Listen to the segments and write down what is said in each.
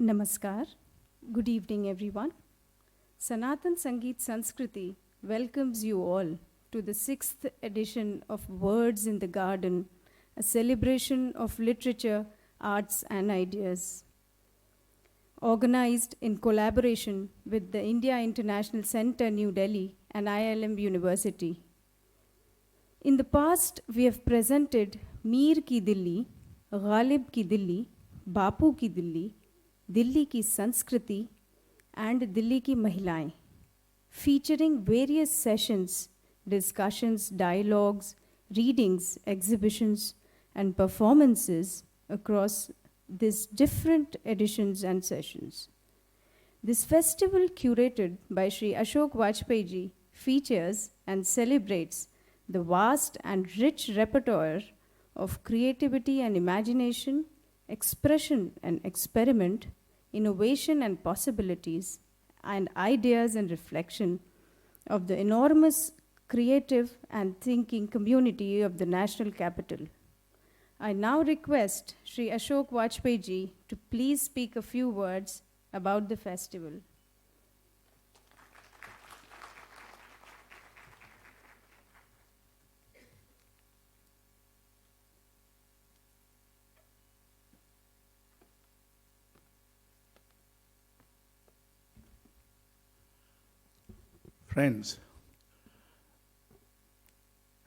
Namaskar. Good evening, everyone. Sanatan Sangeet Sanskriti welcomes you all to the 6th edition of Words in the Garden, a celebration of literature, arts, and ideas. Organized in collaboration with the India International Centre, New Delhi, and IILM University. In the past, we have presented Mir ki Dilli, Ghalib ki Dilli, Bapu ki Dilli, Dilli ki Sanskriti, and Dilli ki Mahilaएं, featuring various sessions, discussions, dialogues, readings, exhibitions, and performances across these different editions and sessions. This festival, curated by Sri Ashok Vajpayee ji, features and celebrates the vast and rich repertoire of creativity and imagination, expression and experiment, innovation and possibilities, and ideas and reflection of the enormous creative and thinking community of the national capital. I now request Sri Ashok Vajpayee ji to please speak a few words about the festival. Friends,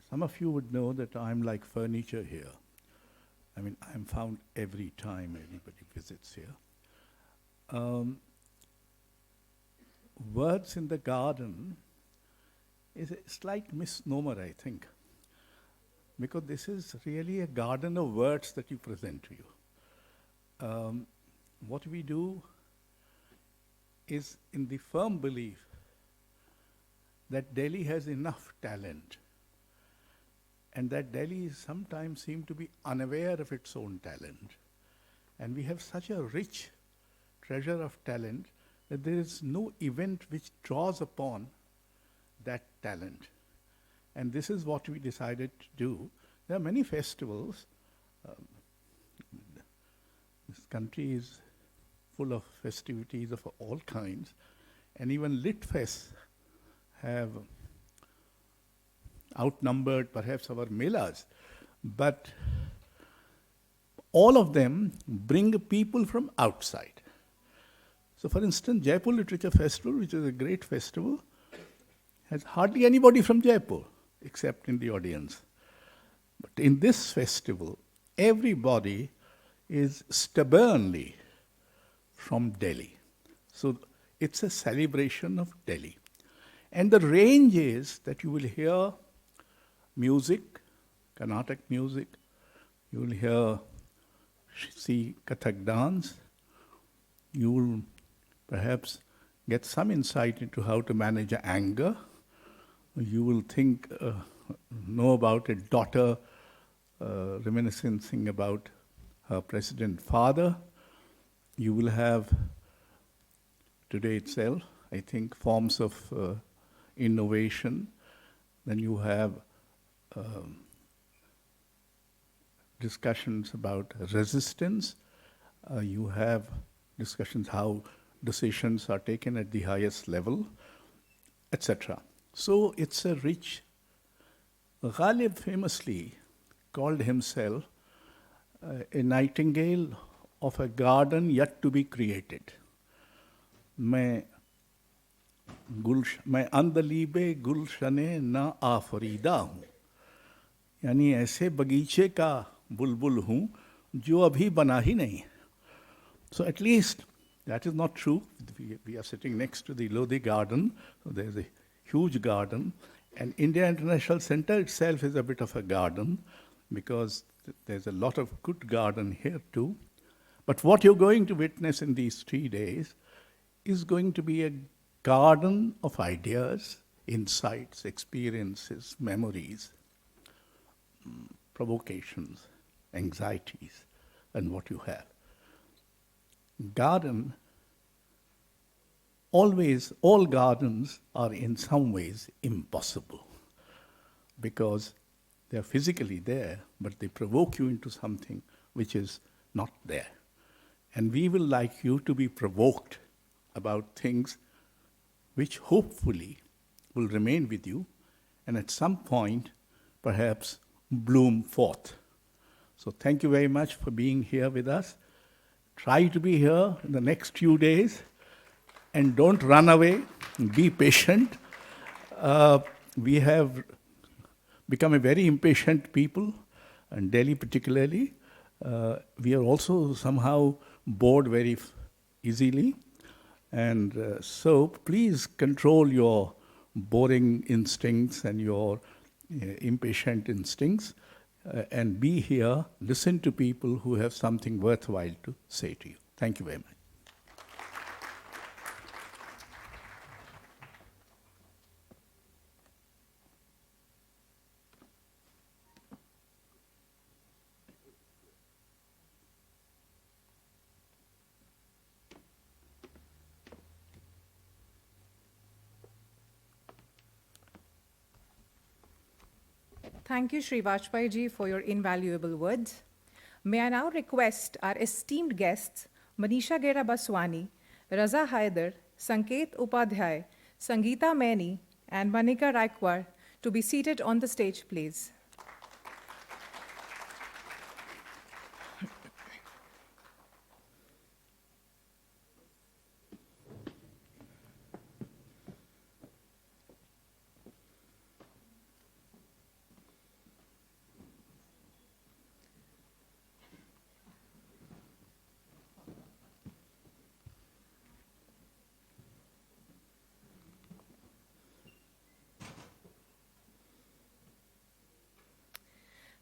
some of you would know that I'm like furniture here. I mean, I'm found every time anybody visits here. Words in the garden is a slight misnomer, I think, because this is really a garden of words that you present to you. What we do is in the firm belief that Delhi has enough talent, and that Delhi sometimes seems to be unaware of its own talent. And we have such a rich treasure of talent that there is no event which draws upon that talent. And this is what we decided to do. There are many festivals. This country is full of festivities of all kinds, and even lit fests have outnumbered perhaps our melas, but all of them bring people from outside. So for instance, Jaipur Literature Festival, which is a great festival, has hardly anybody from Jaipur except in the audience. But in this festival, everybody is stubbornly from Delhi. So it's a celebration of Delhi. And the range is that you will hear music, Carnatic music, you will see Kathak dance, you will perhaps get some insight into how to manage anger, you will know about a daughter reminiscing about her president father, you will have today itself, I think, forms of innovation. Then you have discussions about resistance. You have discussions how decisions are taken at the highest level, etc. So it's a rich. Ghalib famously called himself a nightingale of a garden yet to be created. मैं अंदलीबे गुलशने न आफरीदा हूँ, यानी ऐसे बगीचे का बुलबुल हूँ जो अभी बना ही नहीं. So at least that is not true. We are sitting next to the Lodi garden, so there's a huge garden, and India International Centre itself is a bit of a garden because there's a lot of good garden here too. But what you're going to witness in these 3 days is going to be a garden of ideas, insights, experiences, memories, provocations, anxieties, and what you have. Garden, all gardens are in some ways impossible because they are physically there, but they provoke you into something which is not there. And we will like you to be provoked about things which hopefully will remain with you and at some point perhaps bloom forth. So thank you very much for being here with us. Try to be here in the next few days and don't run away. Be patient. We have become a very impatient people, in Delhi particularly. We are also somehow bored very easily. And so please control your boring instincts and your impatient instincts and be here, listen to people who have something worthwhile to say to you. Thank you very much. Thank you, Sri Vajpayee ji, for your invaluable words. May I now request our esteemed guests, Manisha Gera Baswani, Raza Haider, Sanket Upadhyay, Sangeeta Maini, and Manika Raikwar to be seated on the stage, please.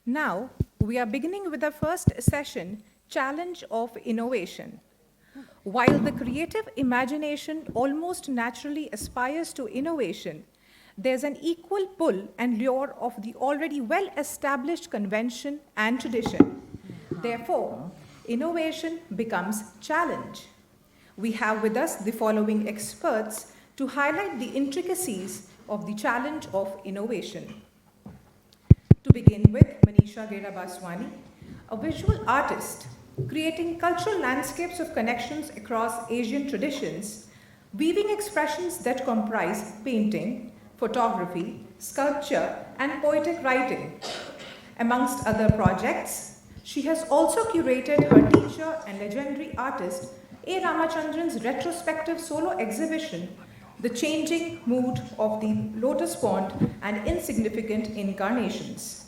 Now, we are beginning with the first session, Challenge of Innovation. While the creative imagination almost naturally aspires to innovation, there's an equal pull and lure of the already well-established convention and tradition. Therefore, innovation becomes challenge. We have with us the following experts to highlight the intricacies of the challenge of innovation. To begin with, Manisha Gera Baswani, a visual artist creating cultural landscapes of connections across Asian traditions, weaving expressions that comprise painting, photography, sculpture, and poetic writing. Amongst other projects, she has also curated her teacher and legendary artist A. Ramachandran's retrospective solo exhibition, The Changing Mood of the Lotus Pond and Insignificant Incarnations.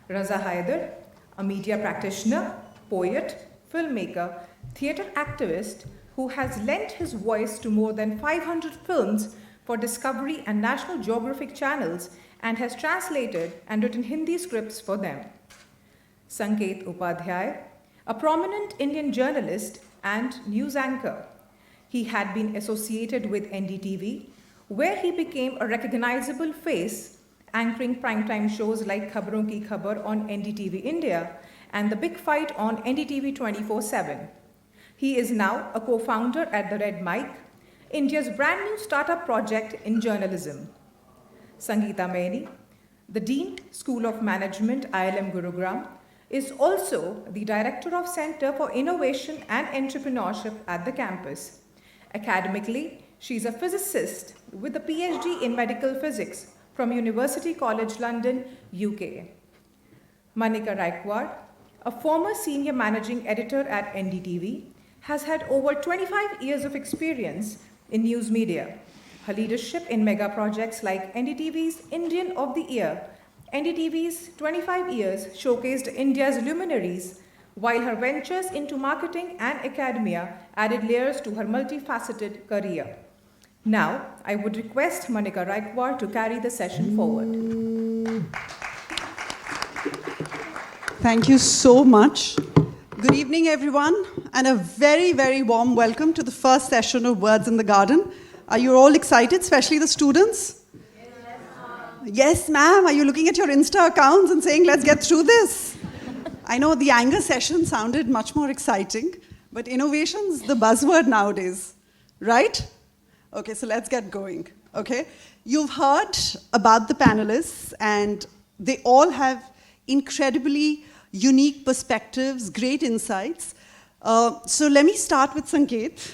Raza Haider, a media practitioner, poet, filmmaker, theatre activist who has lent his voice to more than 500 films for Discovery and National Geographic channels and has translated and written Hindi scripts for them. Sanket Upadhyay, a prominent Indian journalist and news anchor. He had been associated with NDTV, where he became a recognizable face, anchoring primetime shows like Khabron Ki Khabar on NDTV India and The Big Fight on NDTV 24/7. He is now a co-founder at The Red Mic, India's brand new startup project in journalism. Sangeeta Maini, the Dean, School of Management, IILM Gurugram, is also the Director of Center for Innovation and Entrepreneurship at the campus. Academically, she is a physicist with a PhD in medical physics from University College London, UK. Manika Raikwar, a former senior managing editor at NDTV, has had over 25 years of experience in news media. Her leadership in mega projects like NDTV's Indian of the Year, NDTV's 25 years showcased India's luminaries, while her ventures into marketing and academia added layers to her multifaceted career. Now, I would request Manika Raikwar to carry the session forward. Thank you so much. Good evening, everyone, and a very, very warm welcome to the first session of Words in the Garden. Are you all excited, especially the students? Yes, ma'am. Are you looking at your Insta accounts and saying, let's get through this? I know the anger session sounded much more exciting, but innovation's the buzzword nowadays, right? Okay, so let's get going, okay? You've heard about the panelists, and they all have incredibly unique perspectives, great insights. So let me start with Sanket.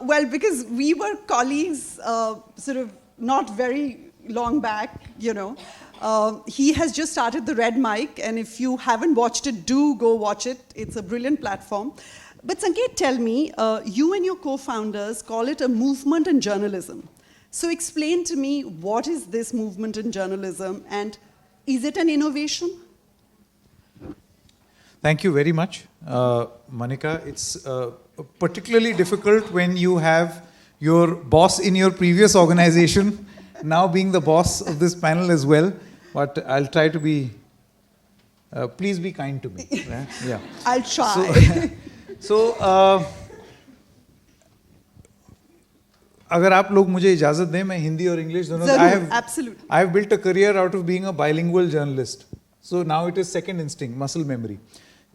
Well, because we were colleagues sort of not very long back, you know. He has just started the Red Mic, and if you haven't watched it, do go watch it. It's a brilliant platform. But Sanket, tell me, you and your co-founders call it a movement in journalism. So explain to me, what is this movement in journalism, and is it an innovation? Thank you very much, Manika. It's particularly difficult when you have your boss in your previous organization now being the boss of this panel as well. But I'll try to be, please be kind to me. Yeah. I'll try. So, अगर आप लोग मुझे इजाज़त दें, मैं हिंदी और English दोनों I have built a career out of being a bilingual journalist. So now it is second instinct, muscle memory.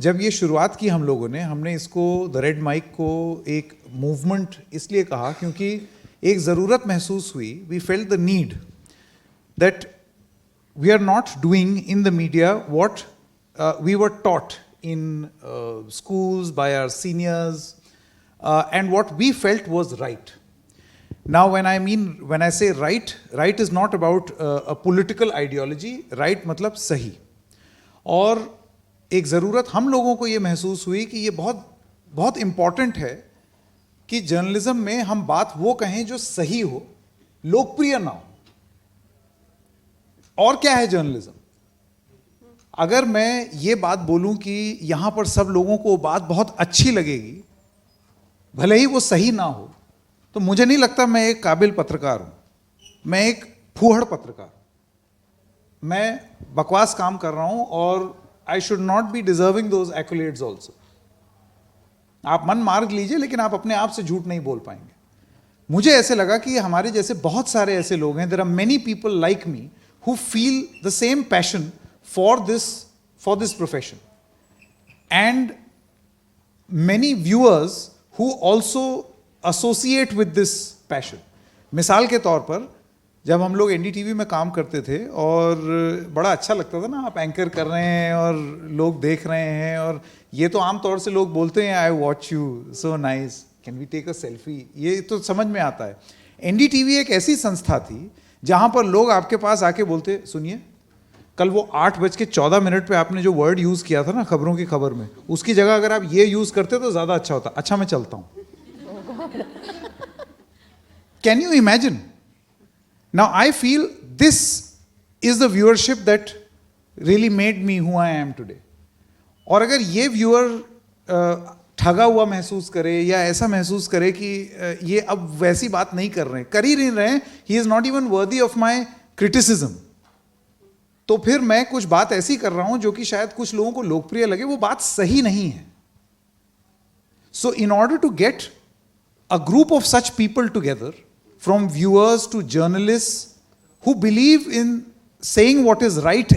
जब ये शुरुआत की हम लोगों ने, हमने इसको द रेड माइक को एक मूवमेंट इसलिए कहा क्योंकि एक ज़रूरत महसूस हुई. We felt the need that we are not doing in the media what we were taught in schools by our seniors and what we felt was right. Now, when I say right, right is not about a political ideology. Right मतलब सही. और एक ज़रूरत हम लोगों को ये महसूस हुई कि ये बहुत बहुत इम्पॉर्टेंट है कि जर्नलिज्म में हम बात वो कहें जो सही हो, लोकप्रिय ना हो. और क्या है जर्नलिज्म? अगर मैं ये बात बोलूं कि यहां पर सब लोगों को बात बहुत अच्छी लगेगी, भले ही वो सही ना हो, तो मुझे नहीं लगता मैं एक काबिल पत्रकार हूं. मैं एक फूहड़ पत्रकार, मैं बकवास काम कर रहा हूं और I should not be deserving those accolades also. आप मन मार लीजिए, लेकिन आप अपने आप से झूठ नहीं बोल पाएंगे. मुझे ऐसे लगा कि हमारे जैसे बहुत सारे ऐसे लोग हैं, there are many people like me who feel the same passion for this profession, and many viewers who also associate with this passion. मिसाल के तौर पर जब हम लोग NDTV में काम करते थे और बड़ा अच्छा लगता था ना, आप एंकर कर रहे हैं और लोग देख रहे हैं, और ये तो आम तौर से लोग बोलते हैं I watch you so nice, can we take a selfie, ये तो समझ में आता है. NDTV एक ऐसी संस्था थी जहां पर लोग आपके पास आके बोलते, सुनिए कल वो 8:14 पे आपने जो वर्ड यूज किया था ना खबरों की खबर में, उसकी जगह अगर आप ये यूज करते तो ज्यादा अच्छा होता. अच्छा मैं चलता हूं. Can you imagine? Now I feel this is the viewership that really made me who I am today. और अगर ये व्यूअर ठगा हुआ महसूस करे या ऐसा महसूस करे कि ये अब वैसी बात नहीं कर रहे हैं, कर ही नहीं रहे हैं, he is not even worthy of my criticism, तो फिर मैं कुछ बात ऐसी कर रहा हूं जो कि शायद कुछ लोगों को लोकप्रिय लगे, वो बात सही नहीं है. So in order to get a group of such people together, from viewers to journalists who believe in saying what is right,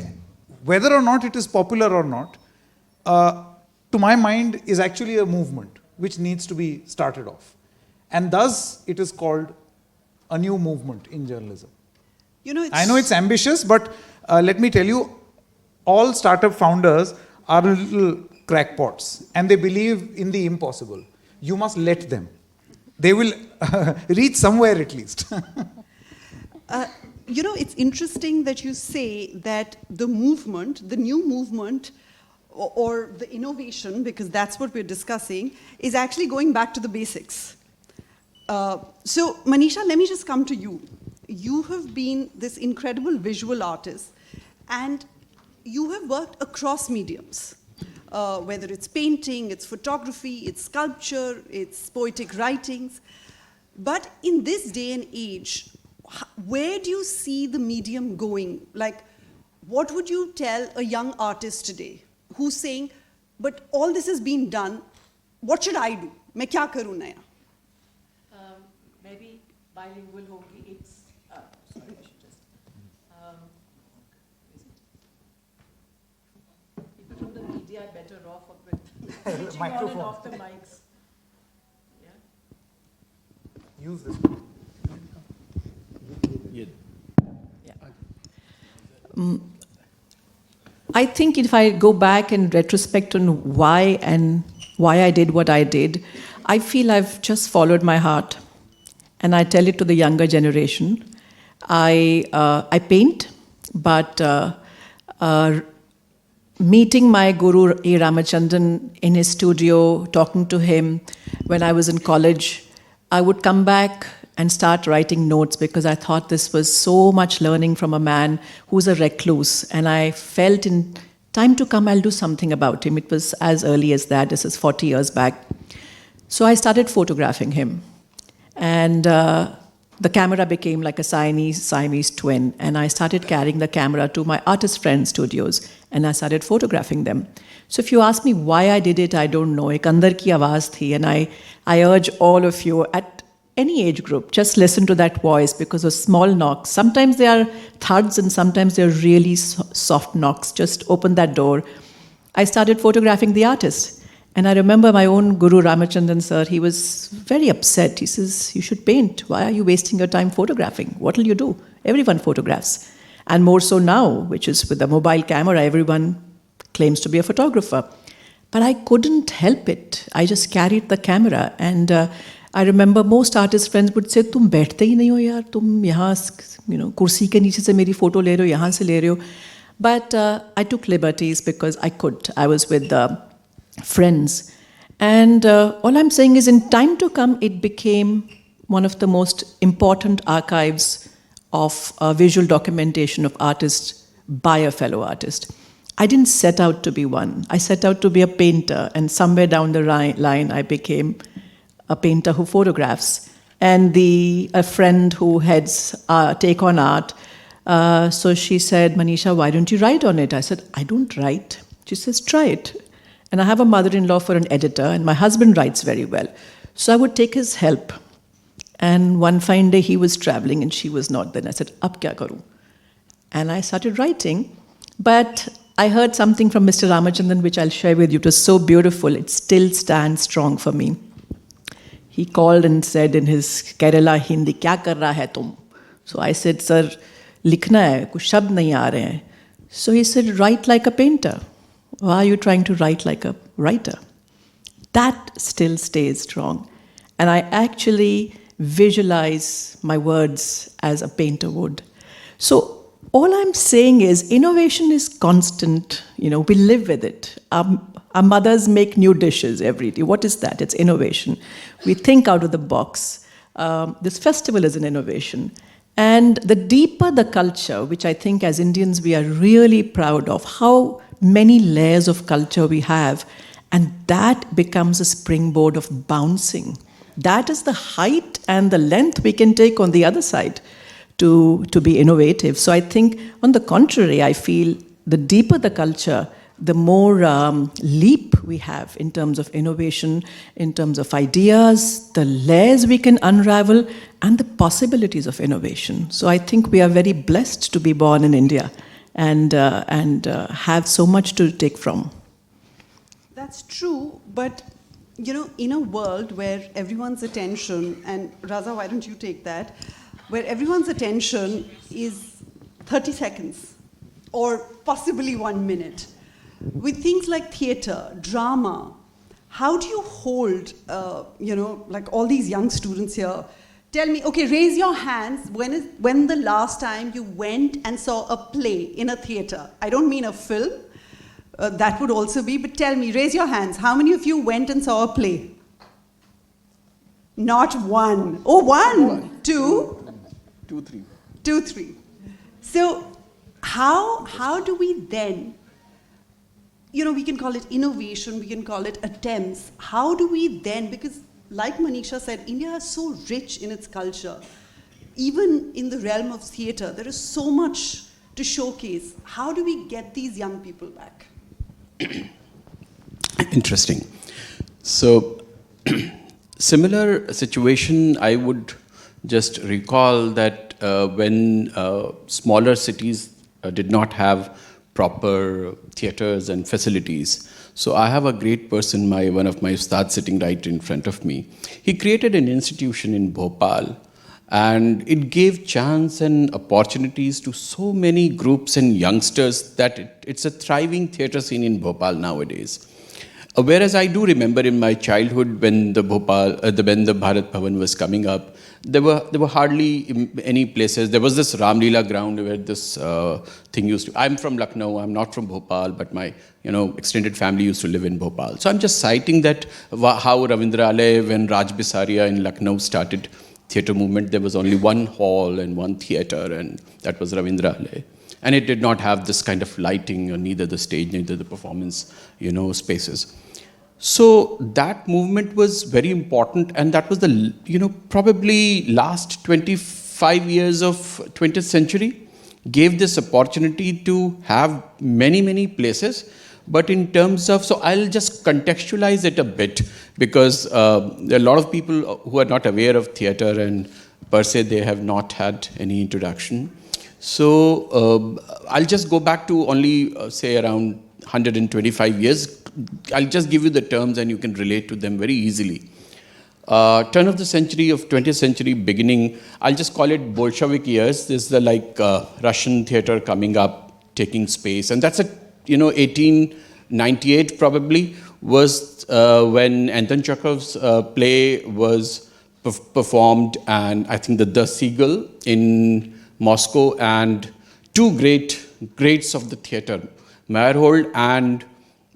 whether or not it is popular or not, to my mind is actually a movement which needs to be started off. And thus it is called a new movement in journalism. You know, I know it's ambitious, but let me tell you, all startup founders are little crackpots and they believe in the impossible. You must let them. They will reach somewhere at least. You know, it's interesting that you say that the movement, the new movement, or the innovation, because that's what we're discussing, is actually going back to the basics. So, Manisha, let me just come to you. You have been this incredible visual artist, and you have worked across mediums, whether it's painting, it's photography, it's sculpture, it's poetic writings. But in this day and age, where do you see the medium going? Like, what would you tell a young artist today who's saying, but all this has been done, what should I do? मैं क्या करूँ नया? Maybe bilingual होगी. It's sorry, I should just people from the media are better off with switching on and off the mics. Yeah. Use this one. I think if I go back in retrospect on why I did what I did, I feel I've just followed my heart. And I tell it to the younger generation. I paint, but meeting my guru A. Ramachandran in his studio, talking to him when I was in college, I would come back and start writing notes because I thought this was so much learning from a man who's a recluse. And I felt in time to come, I'll do something about him. It was as early as that. This is 40 years back. So I started photographing him. And the camera became like a Siamese twin. And I started carrying the camera to my artist friends' studios. And I started photographing them. So if you ask me why I did it, I don't know. Ek andar ki awaaz thi. And I urge all of you at any age group, just listen to that voice because of small knocks. Sometimes they are thuds and sometimes they're really soft knocks. Just open that door. I started photographing the artist. And I remember my own Guru Ramachandran sir, he was very upset. He says, you should paint. Why are you wasting your time photographing? What will you do? Everyone photographs. And more so now, which is with the mobile camera, everyone claims to be a photographer. But I couldn't help it. I just carried the camera. And I remember most artist friends would say, तुम बैठते ही नहीं हो यार, तुम यहाँ, कुर्सी के नीचे से मेरी photo ले रहे हो, यहाँ से ले रहे हो. But I took liberties because I could. I was with friends. And all I'm saying is in time to come, it became one of the most important archives of visual documentation of artists by a fellow artist. I didn't set out to be one. I set out to be a painter. And somewhere down the line, I became a painter who photographs. And a friend who heads Take on Art, so she said, Manisha, why don't you write on it? I said, I don't write. She says, try it. And I have a mother-in-law for an editor, and my husband writes very well. So I would take his help. And one fine day he was traveling and she was not there. And I said, ab kya karu? And I started writing. But I heard something from Mr. Ramachandran, which I'll share with you. It was so beautiful. It still stands strong for me. He called and said in his Kerala Hindi, kya kar raha hai tum? So I said, sir, likhna hai, kuch shabd nahi aa rahe hain. So he said, write like a painter. Why are you trying to write like a writer? That still stays strong. And I actually visualize my words as a painter would. So all I'm saying is innovation is constant. We live with it. Our mothers make new dishes every day. What is that? It's innovation. We think out of the box. This festival is an innovation. And the deeper the culture, which I think as Indians we are really proud of, how many layers of culture we have, and that becomes a springboard of bouncing. That is the height and the length we can take on the other side to be innovative. So I think, on the contrary, I feel the deeper the culture, the more leap we have in terms of innovation, in terms of ideas, the layers we can unravel, and the possibilities of innovation. So I think we are very blessed to be born in India and have so much to take from. That's true, but in a world where everyone's attention, and Raza, why don't you take that, where everyone's attention is 30 seconds or possibly 1 minute, with things like theater, drama, how do you hold, like all these young students here? Tell me, okay, raise your hands. When the last time you went and saw a play in a theater? I don't mean a film. That would also be, but tell me, raise your hands. How many of you went and saw a play? Not one. Oh, one. Two? Two, three. Two, three. So how do we then, we can call it innovation, we can call it attempts. How do we then, because like Manisha said, India is so rich in its culture. Even in the realm of theatre, there is so much to showcase. How do we get these young people back? Interesting. So, similar situation, I would just recall that when smaller cities did not have proper theatres and facilities. So I have a great person, one of my ustads sitting right in front of me. He created an institution in Bhopal, And it gave chance and opportunities to so many groups and youngsters that it's a thriving theatre scene in Bhopal nowadays. Whereas I do remember in my childhood when the Bharat Bhavan was coming up, there were hardly any places. There was this Ramlila ground where this thing used to. I'm from Lucknow. I'm not from Bhopal, but my extended family used to live in Bhopal. So I'm just citing that how Ravindralaya, when Raj Bisaria in Lucknow started theatre movement, there was only one hall and one theatre, and that was Ravindralaya. And it did not have this kind of lighting, or neither the stage, neither the performance, spaces. So that movement was very important, and that was the, probably last 25 years of 20th century gave this opportunity to have many, many places. But in terms of, so I'll just contextualize it a bit, because there are a lot of people who are not aware of theatre, and per se they have not had any introduction. So I'll just go back to only, say, around 125 years. I'll just give you the terms and you can relate to them very easily. Turn of the century of 20th century beginning, I'll just call it Bolshevik years. This is the Russian theatre coming up, taking space. And that's 1898 probably was when Anton Chekhov's play was performed, and I think the Seagull in Moscow, and two greats of the theatre, Meyerhold and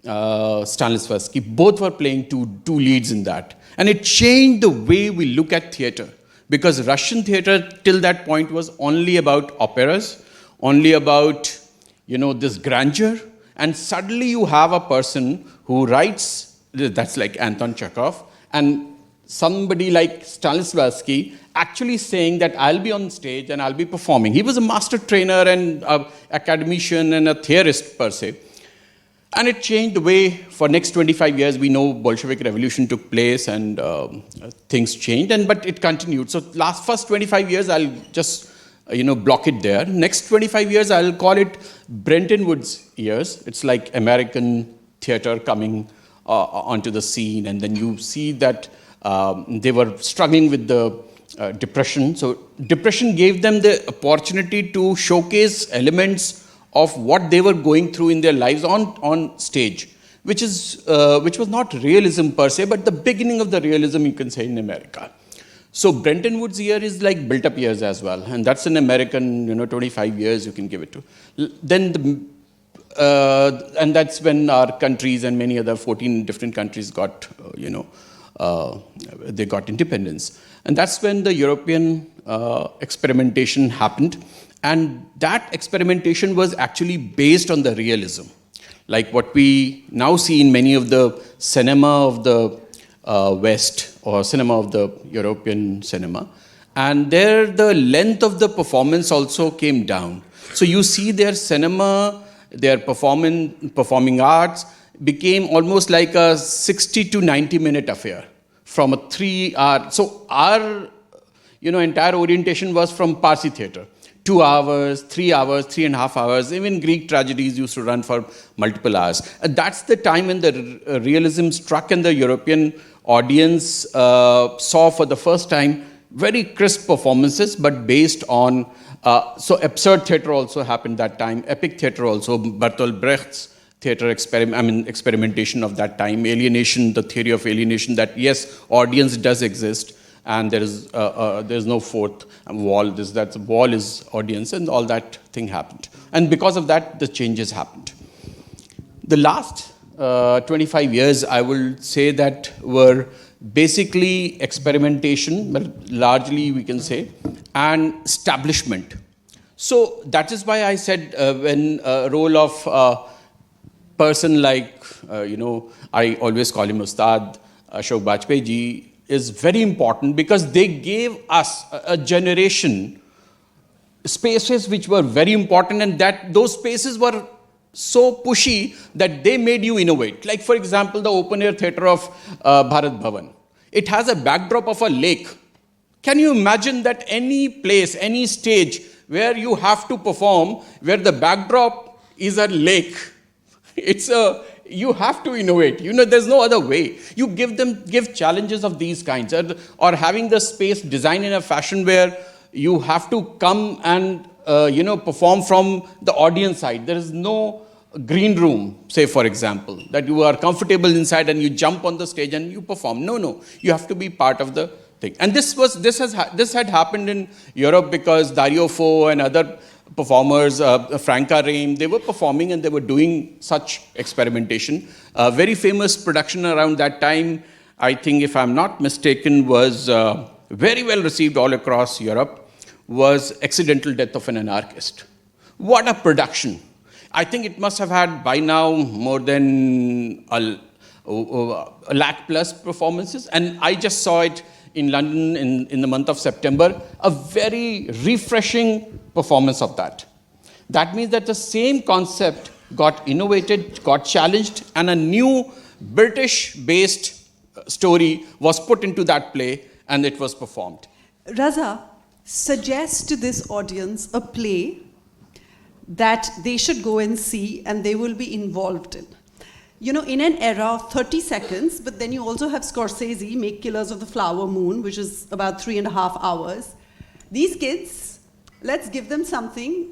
Stanislavski, both were playing two leads in that. And it changed the way we look at theatre, because Russian theatre till that point was only about operas, only about, this grandeur. And suddenly you have a person who writes, that's like Anton Chekhov, and somebody like Stanislavski actually saying that I'll be on stage and I'll be performing. He was a master trainer and an academician and a theorist per se. And it changed the way for next 25 years. We know Bolshevik Revolution took place and things changed, but it continued. So first 25 years, I'll just block it there. Next 25 years, I'll call it Bretton Woods years. It's like American theatre coming onto the scene, and then you see that they were struggling with the depression. So depression gave them the opportunity to showcase elements of what they were going through in their lives on stage, which was not realism per se, but the beginning of the realism, you can say, in America. So Bretton Woods year is like built-up years as well, and that's an American, 25 years you can give it to. Then and that's when our countries and many other 14 different countries got, they got independence. And that's when the European experimentation happened. And that experimentation was actually based on the realism, like what we now see in many of the cinema of the West, or cinema of the European cinema. And there the length of the performance also came down. So you see their cinema, their performing arts became almost like a 60 to 90 minute affair from a 3-hour. So our entire orientation was from Parsi theatre. 2 hours, 3 hours, 3.5 hours. Even Greek tragedies used to run for multiple hours. And that's the time when the realism struck, and the European audience saw for the first time very crisp performances, but based on, so absurd theatre also happened that time, epic theatre also, Bertolt Brecht's theatre experimentation of that time, alienation, the theory of alienation, that yes, audience does exist, and there's no fourth wall. That wall is audience, and all that thing happened. And because of that, the changes happened. The last 25 years, I will say that were basically experimentation, but largely we can say, and establishment. So that is why I said when a role of a person like, I always call him Ustad Ashok Bajpayee ji, is very important, because they gave us a generation spaces which were very important, and that those spaces were so pushy that they made you innovate. Like, for example, the open-air theatre of Bharat Bhavan. It has a backdrop of a lake. Can you imagine that any place, any stage where you have to perform, where the backdrop is a lake? It's you have to innovate. There's no other way. You give challenges of these kinds, or having the space designed in a fashion where you have to come and perform from the audience side. There is no green room, say for example, that you are comfortable inside and you jump on the stage and you perform. No, you have to be part of the thing. And this had happened in Europe because Dario Fo and other performers, Franca Reim, they were performing and they were doing such experimentation. A very famous production around that time, I think if I'm not mistaken, was very well received all across Europe, was Accidental Death of an Anarchist. What a production. I think it must have had by now more than a lakh plus performances. And I just saw it in London in the month of September, a very refreshing performance of that. That means that the same concept got innovated, got challenged, and a new British-based story was put into that play, and it was performed. Raza, suggest to this audience a play that they should go and see and they will be involved in. In an era of 30 seconds, but then you also have Scorsese make Killers of the Flower Moon, which is about 3.5 hours. These kids, let's give them something,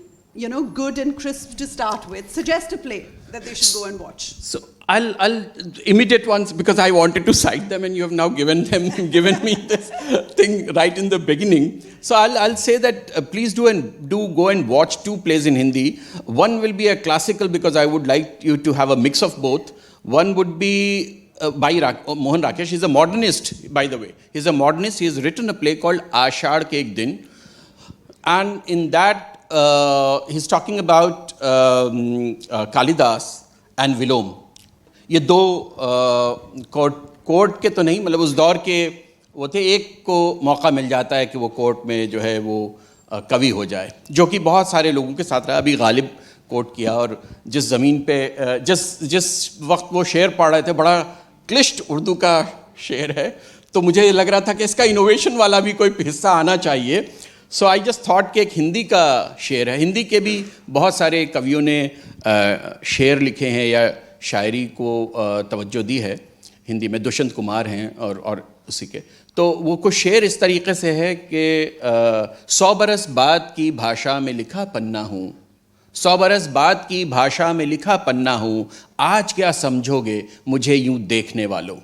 good and crisp to start with. Suggest a play that they should go and watch. So I'll immediate ones because I wanted to cite them and you have now given me this thing right in the beginning. So I'll say that please do go and watch 2 plays in Hindi. One will be a classical because I would like you to have a mix of both. One would be by Mohan Rakesh. He's a modernist, by the way. He's a modernist. He has written a play called Ashad Ke Ek Din. And in that, he's talking about Kalidas and Vilom. ये 2 court के तो नहीं, मतलब उस दौर के वो थे, एक को मौका मिल जाता है कि वो कोर्ट में जो है वो कवि हो जाए, जो कि बहुत सारे लोगों के साथ रहा. अभी गालिब कोट किया और जिस ज़मीन पे जिस वक्त वो शेर पढ़ रहे थे, बड़ा क्लिष्ट उर्दू का शेर है, तो मुझे लग रहा था कि इसका इनोवेशन वाला भी कोई हिस्सा आना चाहिए. सो आई जस्ट थॉट कि एक हिंदी का शेर है. हिंदी के भी बहुत सारे कवियों ने शेर लिखे हैं या शायरी को तवज्जो दी है. हिंदी में दुष्यंत कुमार हैं और उसी के, तो वो कुछ शेर इस तरीके से है कि 100 बरस बाद की भाषा में लिखा पन्ना हूँ, 100 बरस बाद की भाषा में लिखा पन्ना हूँ, आज क्या समझोगे मुझे यूं देखने वालों.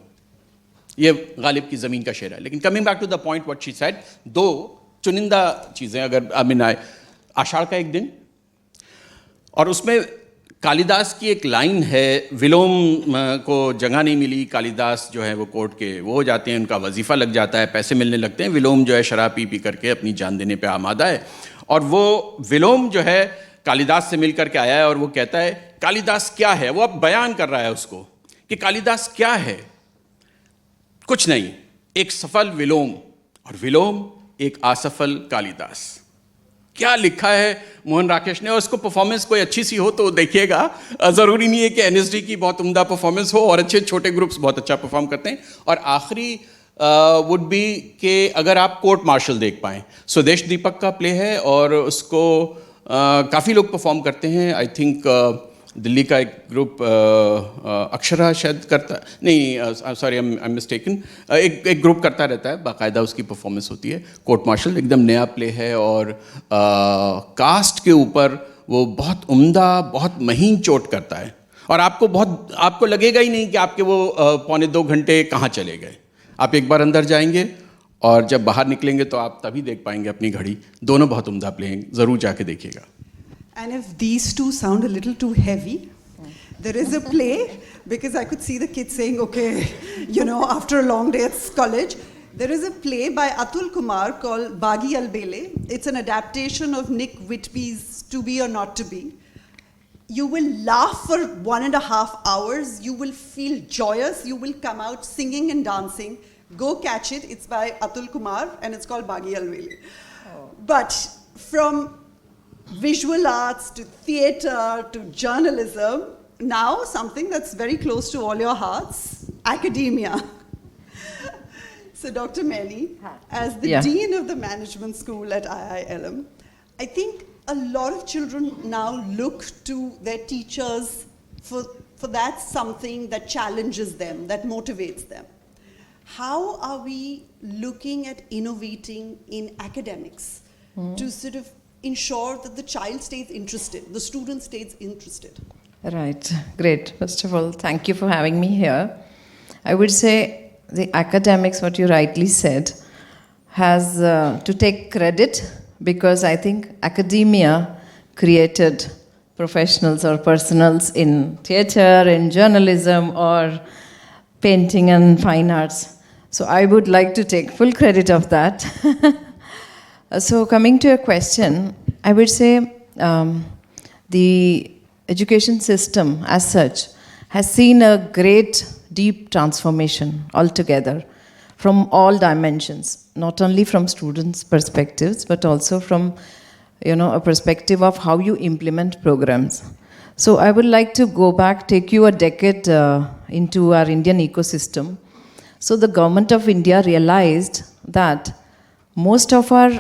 ये गालिब की ज़मीन का शेर है. लेकिन coming back to the point what she said, 2 चुनिंदा चीज़ें अगर आषाढ़ का एक दिन, और उसमें कालिदास की एक लाइन है, विलोम को जगह नहीं मिली, कालिदास जो है वो कोर्ट के वो हो जाते हैं, उनका वजीफ़ा लग जाता है, पैसे मिलने लगते हैं, विलोम जो है शराब पी करके अपनी जान देने पे आमादा है. और वो विलोम जो है कालिदास से मिल करके आया है और वो कहता है कालिदास क्या है. वो अब बयान कर रहा है उसको कि कालिदास क्या है. कुछ नहीं, एक सफल विलोम और विलोम एक असफल कालिदास. क्या लिखा है मोहन राकेश ने, और उसको परफॉर्मेंस कोई अच्छी सी हो तो देखिएगा. ज़रूरी नहीं है कि एनएसडी की बहुत उम्दा परफॉर्मेंस हो, और अच्छे छोटे ग्रुप्स बहुत अच्छा परफॉर्म करते हैं. और आखिरी वुड बी कि अगर आप कोर्ट मार्शल देख पाएँ, स्वदेश दीपक का प्ले है और उसको काफ़ी लोग परफॉर्म करते हैं. आई थिंक दिल्ली का एक ग्रुप अक्षरा शायद करता नहीं, सॉरी आई एम मिस्टेकन, एक ग्रुप करता रहता है, बाकायदा उसकी परफॉर्मेंस होती है. कोर्ट मार्शल एकदम नया प्ले है और कास्ट के ऊपर वो बहुत उम्दा, बहुत महीन चोट करता है, और आपको लगेगा ही नहीं कि आपके वो 1.25 घंटे कहाँ चले गए. आप एक बार अंदर जाएंगे और जब बाहर निकलेंगे तो आप तभी देख पाएंगे अपनी घड़ी. दोनों बहुत उम्दा प्ले हैं, ज़रूर जाके देखिएगा. And if these 2 sound a little too heavy, there is a play, because I could see the kids saying, okay, after a long day at college, there is a play by Atul Kumar called Bagi Albele. It's an adaptation of Nick Whitby's To Be or Not to Be. You will laugh for 1.5 hours. You will feel joyous. You will come out singing and dancing. Go catch it. It's by Atul Kumar and it's called Bagi Albele. Oh. But from visual arts to theatre to journalism, now something that's very close to all your hearts, academia. So Dr. Maini, as the Dean of the Management School at IILM, I think a lot of children now look to their teachers for for that's something that challenges them, that motivates them. How are we looking at innovating in academics to sort of ensure that the child stays interested, the student stays interested? Right, great. First of all, thank you for having me here. I would say the academics, what you rightly said, has to take credit, because I think academia created professionals or personals in theatre, in journalism, or painting and fine arts. So I would like to take full credit of that. So coming to your question, I would say the education system as such has seen a great deep transformation altogether from all dimensions, not only from students' perspectives, but also from a perspective of how you implement programs. So I would like to go back, take you a decade into our Indian ecosystem. So the government of India realized that most of our,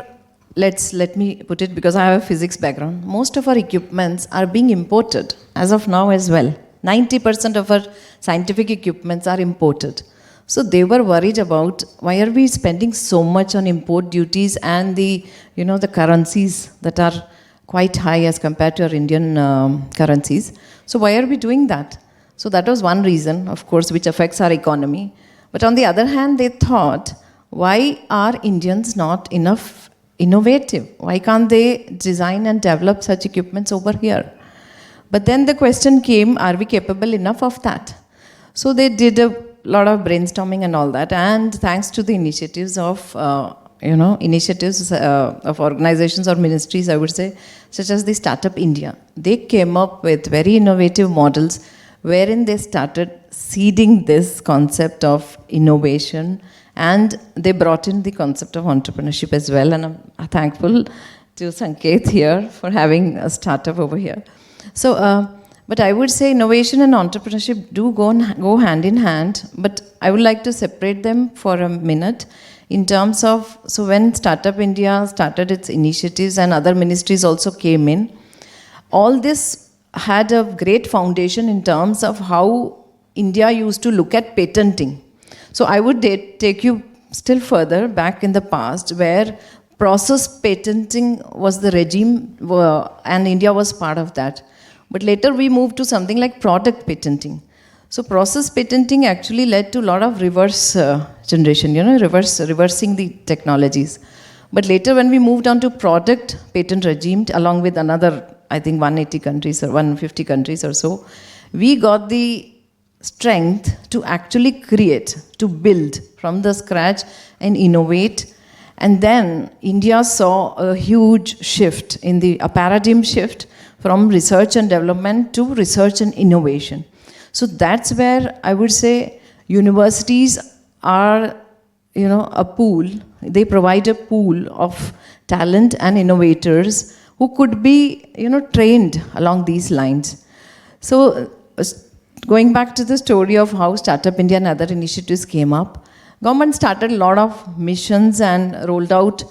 let me put it because I have a physics background, most of our equipments are being imported as of now as well. 90% of our scientific equipments are imported. So they were worried about why are we spending so much on import duties and the currencies that are quite high as compared to our Indian currencies. So why are we doing that? So that was one reason, of course, which affects our economy. But on the other hand, they thought, why are Indians not enough innovative? Why can't they design and develop such equipments over here? But then the question came, are we capable enough of that? So they did a lot of brainstorming and all that, and thanks to the initiatives of organizations or ministries, I would say, such as the Startup India, they came up with very innovative models wherein they started seeding this concept of innovation, and they brought in the concept of entrepreneurship as well. And I'm thankful to Sanket here for having a startup over here. So, but I would say innovation and entrepreneurship do go hand in hand, but I would like to separate them for a minute in terms of, so when Startup India started its initiatives and other ministries also came in, all this had a great foundation in terms of how India used to look at patenting. So I would take you still further back in the past where process patenting was the regime and India was part of that. But later we moved to something like product patenting. So process patenting actually led to a lot of reverse generation, reversing the technologies. But later when we moved on to product patent regime, along with another, I think 180 countries or 150 countries or so, we got the strength to actually create, to build from the scratch and innovate. And then India saw a huge shift in a paradigm shift from research and development to research and innovation. So that's where I would say universities are, a pool. They provide a pool of talent and innovators who could be, trained along these lines. So going back to the story of how Startup India and other initiatives came up, government started a lot of missions and rolled out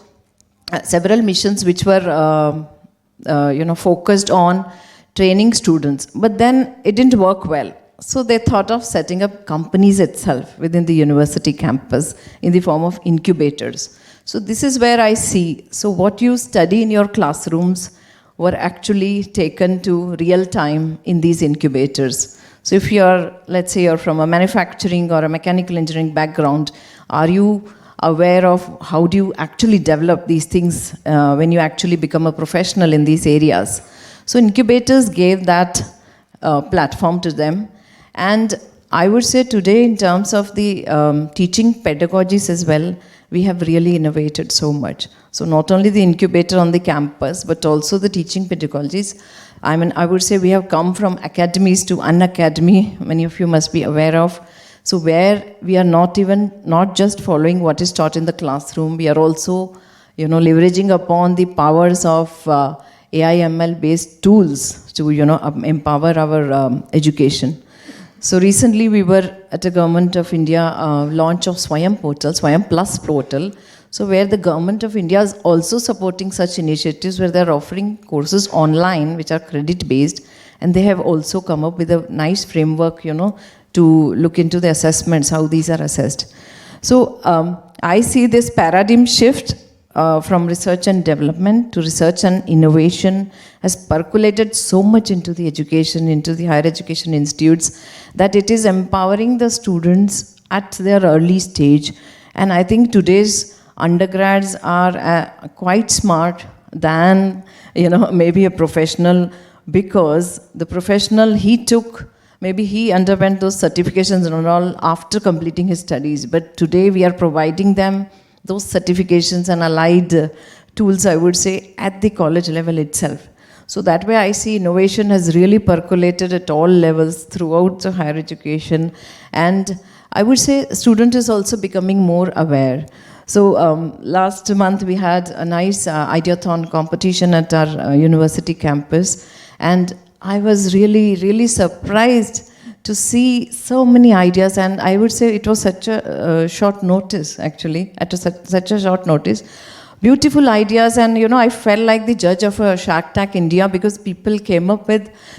several missions which were focused on training students. But then it didn't work well. So they thought of setting up companies itself within the university campus in the form of incubators. So this is where I see, so what you study in your classrooms were actually taken to real time in these incubators. So if you're, let's say you're from a manufacturing or a mechanical engineering background, are you aware of how do you actually develop these things when you actually become a professional in these areas? So incubators gave that platform to them. And I would say today in terms of the teaching pedagogies as well, we have really innovated so much. So not only the incubator on the campus, but also the teaching pedagogies. I mean, I would say we have come from academies to unacademy, many of you must be aware of. So where we are not just following what is taught in the classroom, we are also, leveraging upon the powers of AI/ML based tools to, empower our education. So recently we were at a Government of India launch of Swayam portal, Swayam Plus portal. So where the Government of India is also supporting such initiatives where they're offering courses online which are credit based, and they have also come up with a nice framework, to look into the assessments, how these are assessed. So I see this paradigm shift from research and development to research and innovation has percolated so much into the education, into the higher education institutes, that it is empowering the students at their early stage. And I think today's undergrads are quite smart than, maybe a professional, because the professional maybe he underwent those certifications and all after completing his studies. But today we are providing them those certifications and allied tools, I would say, at the college level itself. So that way I see innovation has really percolated at all levels throughout the higher education. And I would say student is also becoming more aware. So last month we had a nice ideathon competition at our university campus. And I was really, really surprised to see so many ideas, and I would say it was such a short notice, actually, such a short notice. Beautiful ideas, and I felt like the judge of a Shark Tank India, because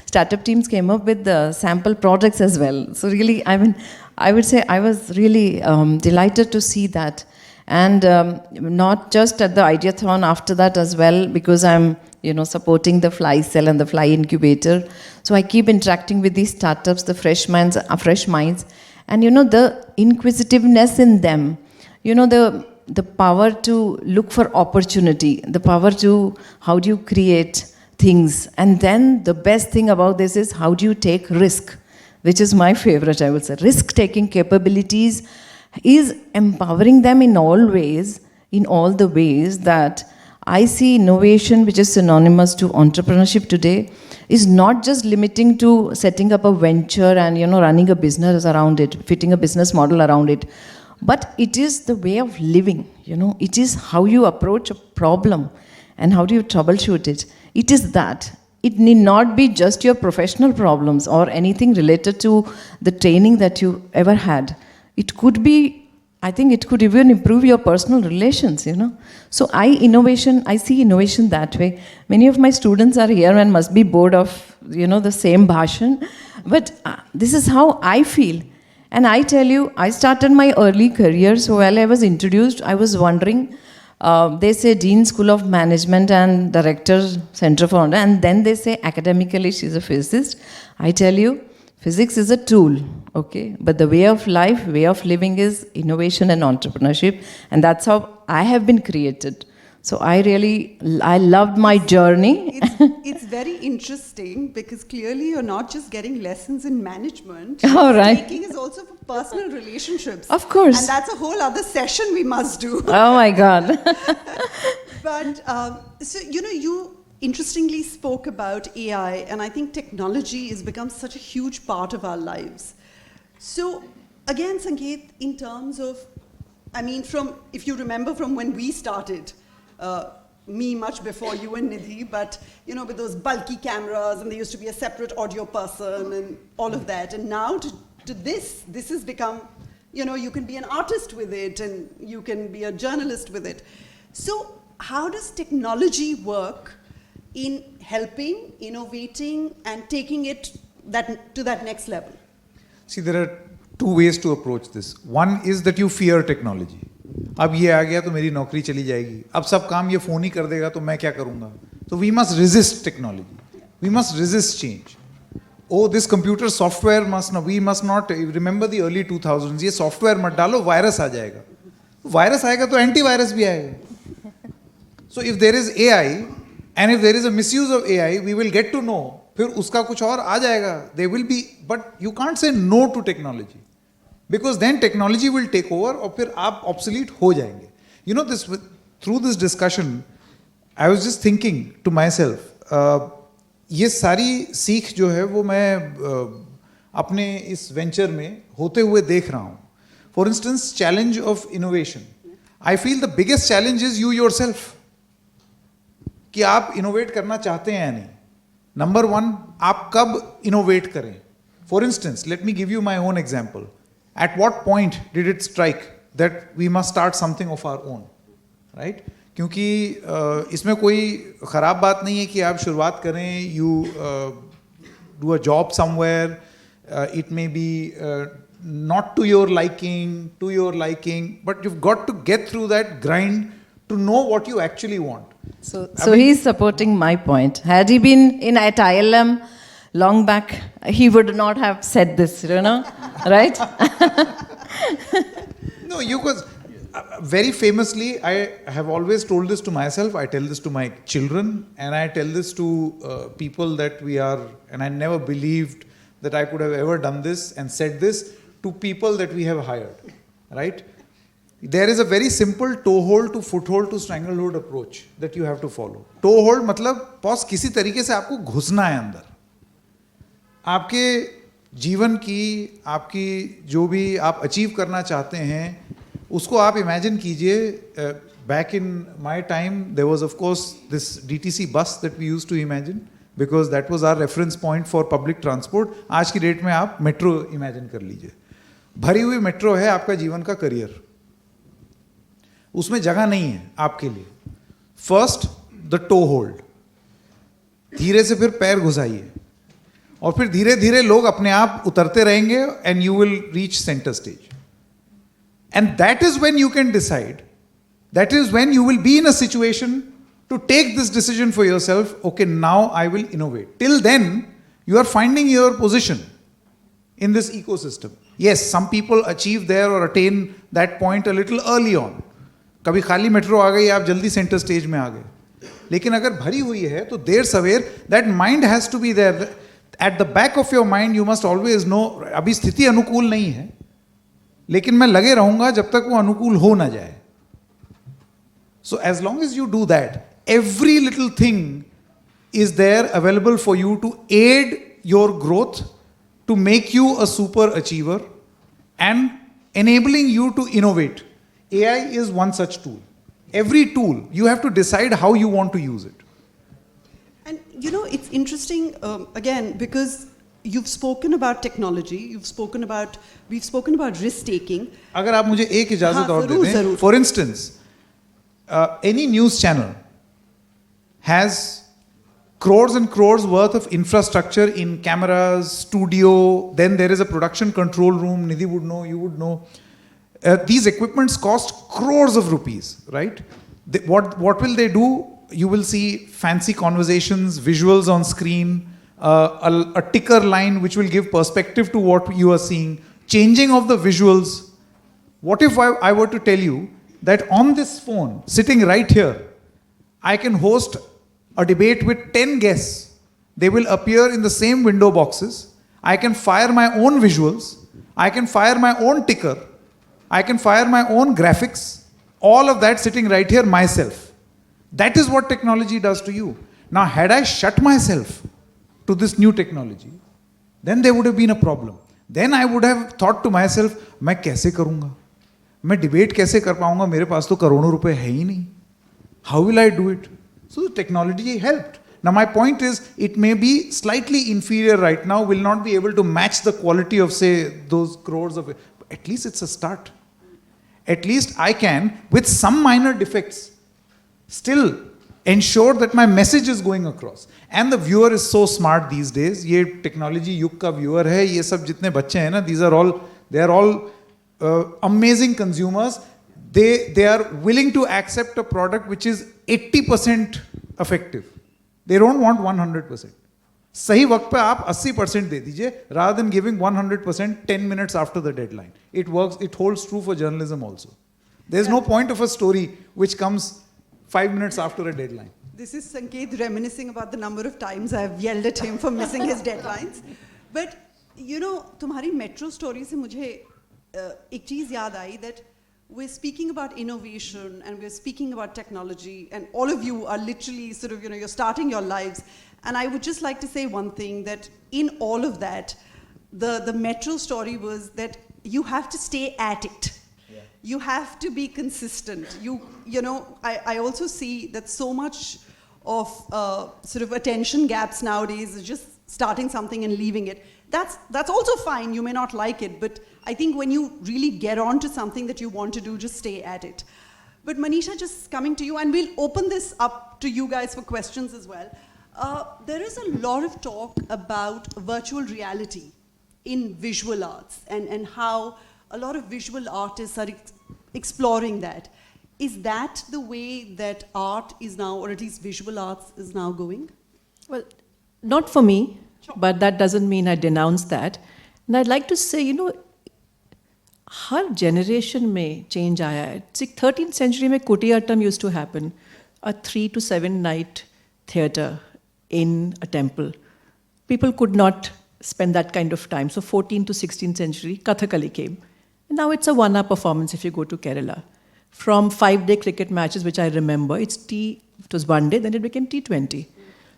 startup teams came up with the sample projects as well. So really, I would say I was really delighted to see that. And not just at the ideathon, after that as well, because I'm supporting the Fly Cell and the Fly Incubator. So I keep interacting with these startups, the fresh minds, and the inquisitiveness in them, the power to look for opportunity, the power to how do you create things. And then the best thing about this is how do you take risk, which is my favorite, I would say. Risk-taking capabilities is empowering them in all ways, in all the ways that I see innovation, which is synonymous to entrepreneurship today, is not just limiting to setting up a venture and running a business around it, fitting a business model around it, but it is the way of living. It is how you approach a problem and how do you troubleshoot it. It is that. It need not be just your professional problems or anything related to the training that you ever had. It could be, I think it could even improve your personal relations, So I see innovation that way. Many of my students are here and must be bored of, the same bhashan. But this is how I feel. And I tell you, I started my early career, so while I was introduced, I was wondering, they say Dean School of Management and Director Center for, and then they say academically she's a physicist. I tell you, physics is a tool, okay? But the way of life, way of living is innovation and entrepreneurship. And that's how I have been created. So I loved my journey. It's very interesting because clearly you're not just getting lessons in management. All right. Taking is also for personal relationships. Of course. And that's a whole other session we must do. Oh my God. But, so, you interestingly spoke about AI, and I think technology has become such a huge part of our lives. So again, Sanket, in terms of, if you remember from when we started, me much before you and Nidhi, but with those bulky cameras, and there used to be a separate audio person and all of that. And now to this has become, you can be an artist with it and you can be a journalist with it. So how does technology work in helping, innovating, and taking it to that next level? See, there are two ways to approach this. One is that you fear technology. अब ये आ गया तो मेरी नौकरी चली जाएगी, अब सब काम ये फोन ही कर देगा तो मैं क्या करूँगा? तो we must resist technology. We must resist change. Oh, this computer software we must not remember the early 2000s. ये software मत डालो, virus आ जाएगा. Virus आएगा तो antivirus भी आएगा. So if there is AI, and if there is a misuse of AI, we will get to know. फिर उसका कुछ और आ जाएगा. There will be, but you can't say no to technology, because then technology will take over, और फिर आप obsolete हो जाएंगे. Through this discussion, I was just thinking to myself, ये सारी सीख जो है वो मैं अपने इस venture में होते हुए देख रहा हूँ. For instance, challenge of innovation. I feel the biggest challenge is you yourself. कि आप innovate करना चाहते हैं या नहीं. Number one, आप कब innovate करें? For instance, let me give you my own example. At what point did it strike that we must start something of our own, right? क्योंकि इसमें कोई ख़राब बात नहीं है कि आप शुरुआत करें, do a job somewhere. It may be not to your liking, but you've got to get through that grind to know what you actually want. So he's supporting my point. Had he been at IILM long back, he would not have said this, right? No, because very famously, I have always told this to myself, I tell this to my children, and I tell this to people that we are, and I never believed that I could have ever done this and said this to people that we have hired, right? There is a very simple toehold to foothold to stranglehold approach that you have to follow. Toehold मतलब boss किसी तरीके से आपको घुसना है अंदर. आपके जीवन की, आपकी जो भी आप अचीव करना चाहते हैं, उसको आप इमेजिन कीजिए. Back in my time, there was of course this DTC bus that we used to imagine because that was our reference point for public transport. आज की डेट में आप मेट्रो इमेजिन कर लीजिए. भरी हुई मेट्रो है आपका जीवन का करियर. उसमें जगह नहीं है आपके लिए. फर्स्ट द टो होल्ड, धीरे से फिर पैर घुसाइए और फिर धीरे धीरे लोग अपने आप उतरते रहेंगे and you will reach centre stage. And that is when you can decide, that is when you will be in a situation to take this decision for yourself. Okay, now I will innovate. Till then, you are finding your position in this ecosystem. Yes, some people achieve there or attain that point a little early on. कभी खाली metro आ गई, आप जल्दी centre stage में आ गए. लेकिन अगर भरी हुई है तो देर सवेर that mind has to be there. At the back of your mind, you must always know, अभी स्थिति अनुकूल नहीं है, लेकिन मैं लगे रहूंगा जब तक वो अनुकूल हो ना जाए. So as long as you do that, every little thing is there available for you to aid your growth, to make you a super achiever and enabling you to innovate. AI is one such tool. Every tool, you have to decide how you want to use it. And it's interesting, again, because you've spoken about technology, we've spoken about risk-taking. अगर आप मुझे एक इजाजत और जरूर, दे दें. जरूर. For instance, any news channel has crores and crores worth of infrastructure in cameras, studio, then there is a production control room. Nidhi would know, you would know. These equipments cost crores of rupees, right? What will they do? You will see fancy conversations, visuals on screen, a ticker line which will give perspective to what you are seeing, changing of the visuals. What if I were to tell you that on this phone, sitting right here, I can host a debate with 10 guests. They will appear in the same window boxes. I can fire my own visuals. I can fire my own ticker. I can fire my own graphics. All of that sitting right here myself. That is what technology does to you. Now, had I shut myself to this new technology, then there would have been a problem. Then I would have thought to myself, मैं कैसे करूँगा? मैं debate कैसे कर पाऊँगा? मेरे पास तो करोड़ों रुपए है ही नहीं. How will I do it? So the technology helped. Now my point is, it may be slightly inferior right now, will not be able to match the quality of, say, those crores of it. But at least it's a start. At least I can, with some minor defects, still ensure that my message is going across. And the viewer is so smart these days. ये technology युग का viewer है, ये सब जितने बच्चे हैं ना, they are all amazing consumers. They are willing to accept a product which is 80% effective. They don't want 100%. सही वक्त पे आप 80% दे दीजिए rather than giving 100% 10 minutes after the deadline. It works. It holds true for journalism also. There's no point of a story which comes 5 minutes after a deadline. This is Sanket reminiscing about the number of times I've yelled at him for missing his deadlines. But, तुम्हारी metro story से मुझे एक चीज़ याद आई that we're speaking about innovation and we're speaking about technology and all of you are literally sort of, you're starting your lives. And I would just like to say one thing, that in all of that, the metro story was that you have to stay at it. Yeah. You have to be consistent. I also see that so much of sort of attention gaps nowadays is just starting something and leaving it. That's also fine. You may not like it, but I think when you really get on to something that you want to do, just stay at it. But Manisha, just coming to you, and we'll open this up to you guys for questions as well. There is a lot of talk about virtual reality in visual arts and how a lot of visual artists are exploring that. Is that the way that art is now, or at least visual arts is now going? Well, not for me, but that doesn't mean I denounce that. And I'd like to say, you know, her generation में change आया है. See, 13th century में Kutiyattam used to happen, a 3 to 7 night theatre in a temple. People could not spend that kind of time. So 14th to 16th century, Kathakali came. And now it's a 1 hour performance if you go to Kerala. From 5-day cricket matches, which I remember, it was 1 day, then it became T20.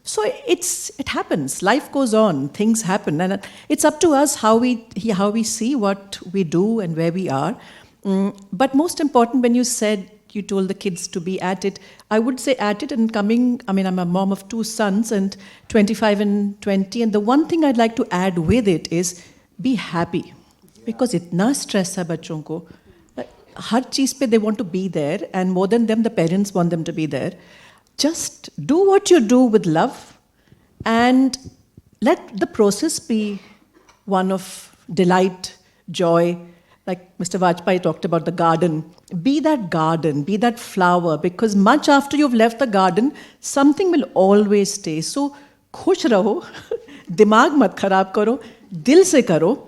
So it happens. Life goes on. Things happen, and it's up to us how we see what we do and where we are. But most important, when you told the kids to be at it, I would say at it and coming. I mean, I'm a mom of 2 sons, and 25 and 20. And the one thing I'd like to add with it is be happy, because itna stress hai bachon ko. Har cheez pe they want to be there, and more than them, the parents want them to be there. Just do what you do with love and let the process be one of delight, joy. Like Mr. Vajpayee talked about the garden. Be that flower, because much after you've left the garden, something will always stay. So, khush raho, dimag mat kharab karo, dil se karo.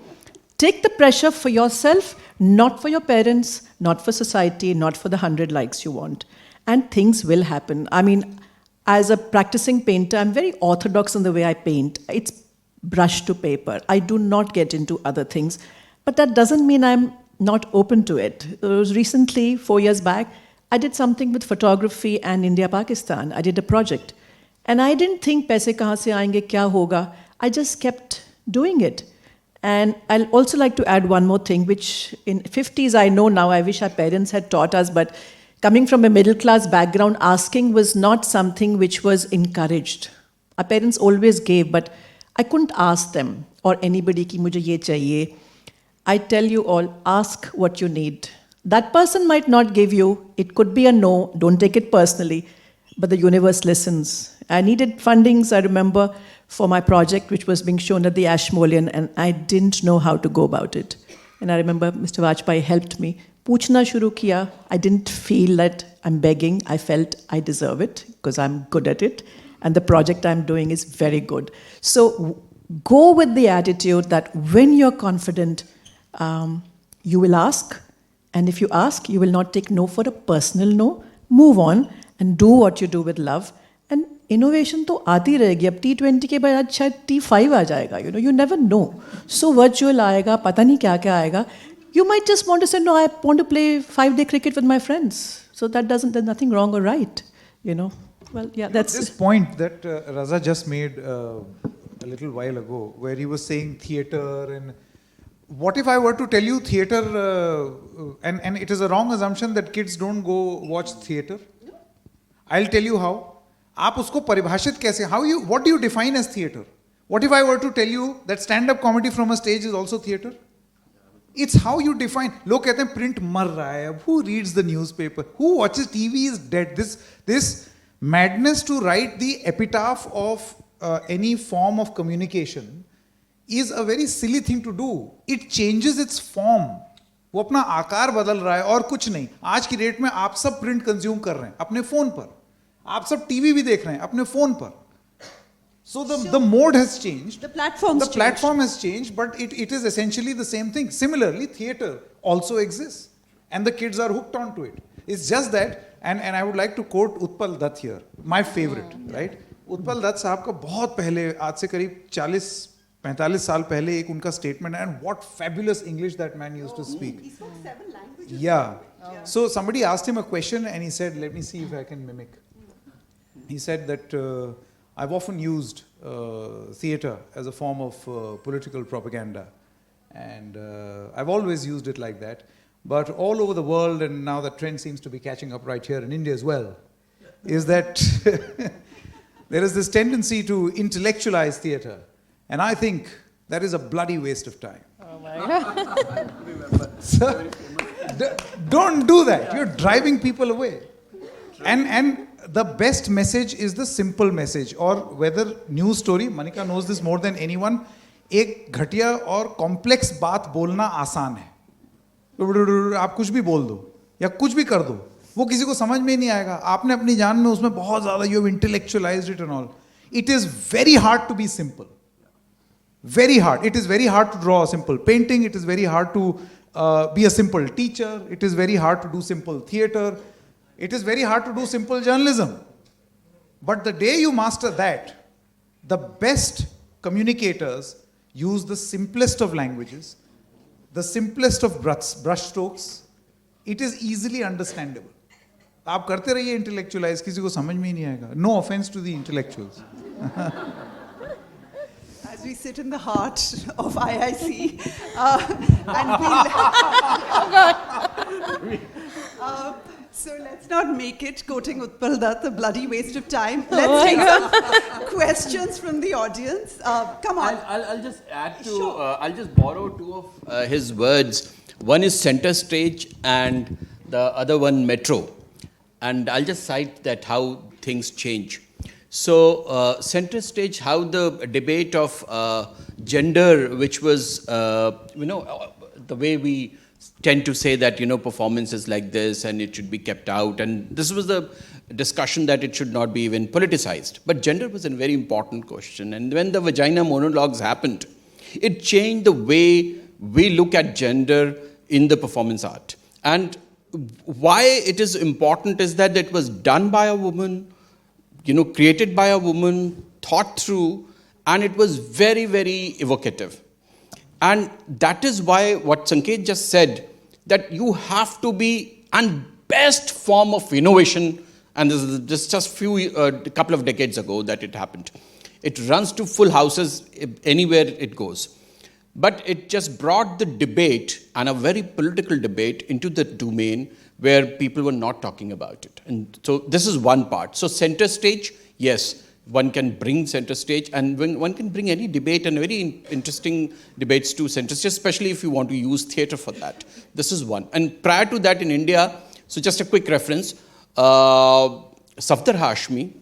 Take the pressure for yourself, not for your parents, not for society, not for the 100 likes you want. And things will happen. I mean, as a practicing painter, I'm very orthodox in the way I paint. It's brush to paper. I do not get into other things. But that doesn't mean I'm not open to it. Recently, 4 years back, I did something with photography and India-Pakistan. I did a project. And I didn't think paise kahan se aayenge, kya hoga. I just kept doing it. And I'll also like to add one more thing, which in 50s I know now, I wish our parents had taught us, but coming from a middle class background, asking was not something which was encouraged. Our parents always gave, but I couldn't ask them or anybody ki mujhe ye chahiye. I tell you all, ask what you need. That person might not give you, it could be a no, don't take it personally, but the universe listens. I needed fundings, I remember, for my project, which was being shown at the Ashmolean, and I didn't know how to go about it. And I remember Mr. Vajpayee helped me. Puchna shuru kiya. I didn't feel that I'm begging. I felt I deserve it because I'm good at it. And the project I'm doing is very good. So go with the attitude that when you're confident, you will ask. And if you ask, you will not take no for a personal no. Move on and do what you do with love. And innovation to aati rahegi. Ab T20 ke baad shayad T5 aa jayega. You know, you never know. So virtual aayega, pata nahi kya aayega. You might just want to say, no, I want to play 5-day cricket with my friends. So there's nothing wrong or right, you know. Well, yeah, that's... This point that Raza just made a little while ago, where he was saying theatre, and what if I were to tell you theatre, and it is a wrong assumption that kids don't go watch theatre? I'll tell you how. आप उसको परिभाषित कैसे, what do you define as theatre? What if I were to tell you that stand-up comedy from a stage is also theatre? It's how you define. लोग कहते हैं print मर रहा है. Who reads the newspaper? Who watches TV is dead. This madness to write the epitaph of any form of communication is a very silly thing to do. It changes its form. वो अपना आकार बदल रहा है और कुछ नहीं. आज की डेट में आप सब print consume कर रहे हैं अपने फोन पर. आप सब TV भी देख रहे हैं अपने फोन पर. So the mode has changed. The platform has changed, but it is essentially the same thing. Similarly, theatre also exists, and the kids are hooked onto it. It's just that, and I would like to quote Utpal Dutt here, my favorite, right? Utpal Dutt साहब का बहुत पहले, आज से करीब 40-45 साल पहले एक उनका statement, and what fabulous English that man used to speak. He spoke 7 languages. Yeah. So somebody asked him a question, and he said, "Let me see if I can mimic." He said that. I've often used theatre as a form of political propaganda, and I've always used it like that. But all over the world, and now the trend seems to be catching up right here in India as well, is that there is this tendency to intellectualize theatre, and I think that is a bloody waste of time. Oh my God. So, don't do that. You're driving people away. And the best message is the simple message. Or whether news story, Manika knows this more than anyone, एक घटिया और complex बात बोलना आसान है. आप कुछ भी बोल दो या कुछ भी कर दो, वो किसी को समझ में ही नहीं आएगा. आपने अपनी जान में उसमें बहुत ज़्यादा you have intellectualized it and all. It is very hard to be simple. Very hard. It is very hard to draw a simple painting. It is very hard to be a simple teacher. It is very hard to do simple theatre. It is very hard to do simple journalism. But the day you master that, the best communicators use the simplest of languages, the simplest of brush strokes. It is easily understandable. आप करते रहिए intellectualize, किसी को समझ में ही नहीं आएगा. No offense to the intellectuals. As we sit in the heart of IIC, so let's not make it, quoting Utpal Dutt, a bloody waste of time. Let's take some questions from the audience. Come on. I'll just add to, Sure. I'll just borrow two of his words. One is center stage and the other one metro. And I'll just cite that how things change. So center stage, how the debate of gender, which was, the way we tend to say that, performance is like this and it should be kept out. And this was the discussion that it should not be even politicized. But gender was a very important question. And when the vagina monologues happened, it changed the way we look at gender in the performance art. And why it is important is that it was done by a woman, created by a woman, thought through, and it was very, very evocative. And that is why what Sanket just said, that you have to be an best form of innovation, and this is just a couple of decades ago that it happened. It runs to full houses anywhere it goes. But it just brought the debate, and a very political debate, into the domain where people were not talking about it. And so this is one part. So center stage, yes, one can bring center stage, and one can bring any debate and very interesting debates to center stage, especially if you want to use theatre for that. This is one. And prior to that in India, so just a quick reference, Safdar Hashmi,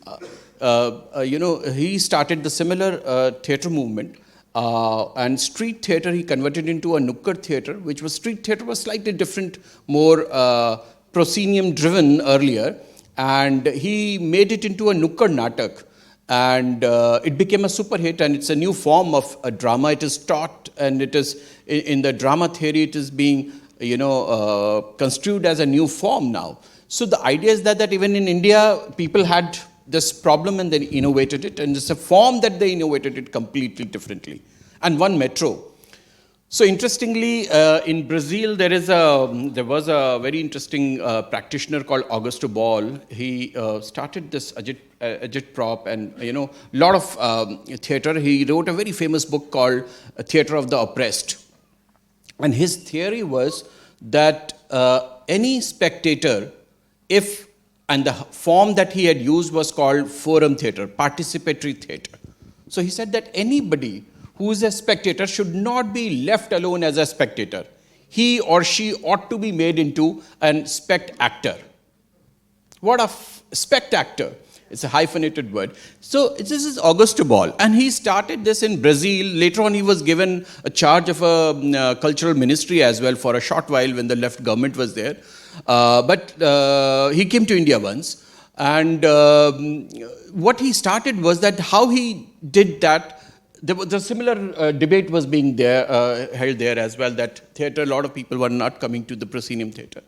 he started the similar theatre movement. And street theatre, he converted into a nukkad theatre, which was street theatre was slightly different, more proscenium driven earlier, and he made it into a nukkad natak, and it became a super hit, and it's a new form of a drama. It is taught, and it is in the drama theory, it is being construed as a new form now. So the idea is that even in India, people had this problem and they innovated it, and it's a form that they innovated it completely differently. And one metro. So interestingly, in Brazil, there was a very interesting practitioner called Augusto Ball. He started this agitprop and a lot of theatre. He wrote a very famous book called Theatre of the Oppressed. And his theory was that any spectator, and the form that he had used was called forum theatre, participatory theatre. So he said that anybody who is a spectator should not be left alone as a spectator. He or she ought to be made into an spect-actor. What a spect-actor? It's a hyphenated word. So this is Augusto Ball, and he started this in Brazil. Later on, he was given a charge of a cultural ministry as well for a short while when the left government was there. But he came to India once, and what he started was that how he did that, the similar debate was being held there as well, that theatre, a lot of people were not coming to the proscenium theatre.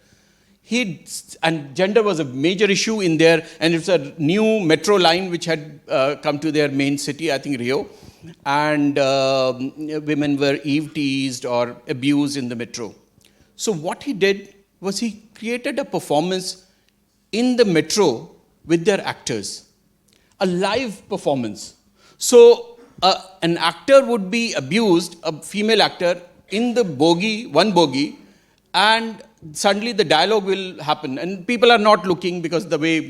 And gender was a major issue in there, and it's a new metro line which had come to their main city, I think Rio, and women were eve-teased or abused in the metro. So what he did was he created a performance in the metro with their actors, a live performance. So an actor would be abused, a female actor, in the one bogie, and suddenly the dialogue will happen. And people are not looking because the way,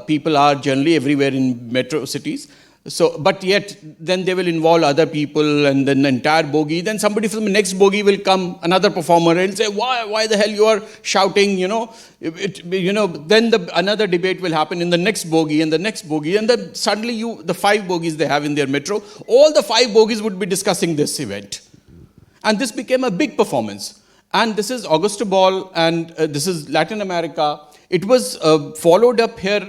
people are generally everywhere in metro cities. So, but yet, then they will involve other people and then the entire bogie. Then somebody from the next bogie will come, another performer, and say, why the hell you are shouting, Then another debate will happen in the next bogie and the next bogie. And then suddenly the 5 bogies they have in their metro, all the 5 bogies would be discussing this event. And this became a big performance. And this is Augusta Ball, and this is Latin America. It was followed up here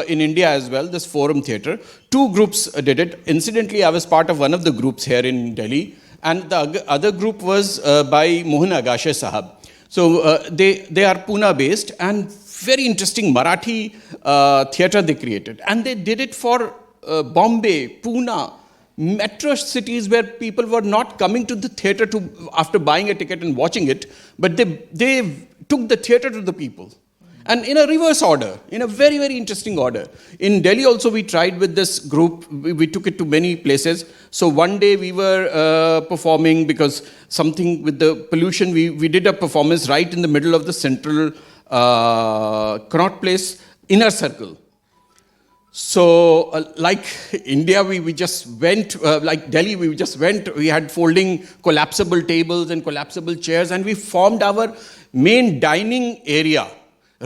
in India as well, this Forum Theatre. 2 groups did it. Incidentally, I was part of one of the groups here in Delhi, and the other group was by Mohan Agashe Sahab. So they are Pune based, and very interesting Marathi theatre they created. And they did it for Bombay, Pune, metro cities where people were not coming to the theatre after buying a ticket and watching it, but they took the theatre to the people. And in a reverse order, in a very, very interesting order. In Delhi also we tried with this group, we took it to many places. So one day we were performing because something with the pollution, we did a performance right in the middle of the central Connaught Place inner circle. So like India, we just went, like Delhi, we just went, we had folding collapsible tables and collapsible chairs, and we formed our main dining area